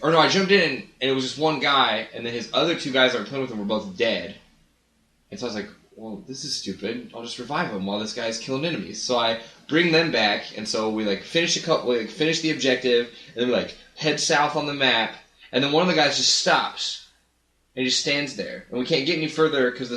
I jumped in, and it was just one guy, and then his other 2 guys that were playing with him were both dead. And so I was like, well, this is stupid. I'll just revive him while this guy's killing enemies. So I bring them back, and so we finish the objective, and then we head south on the map, and then one of the guys just stops, and he just stands there, and we can't get any further because the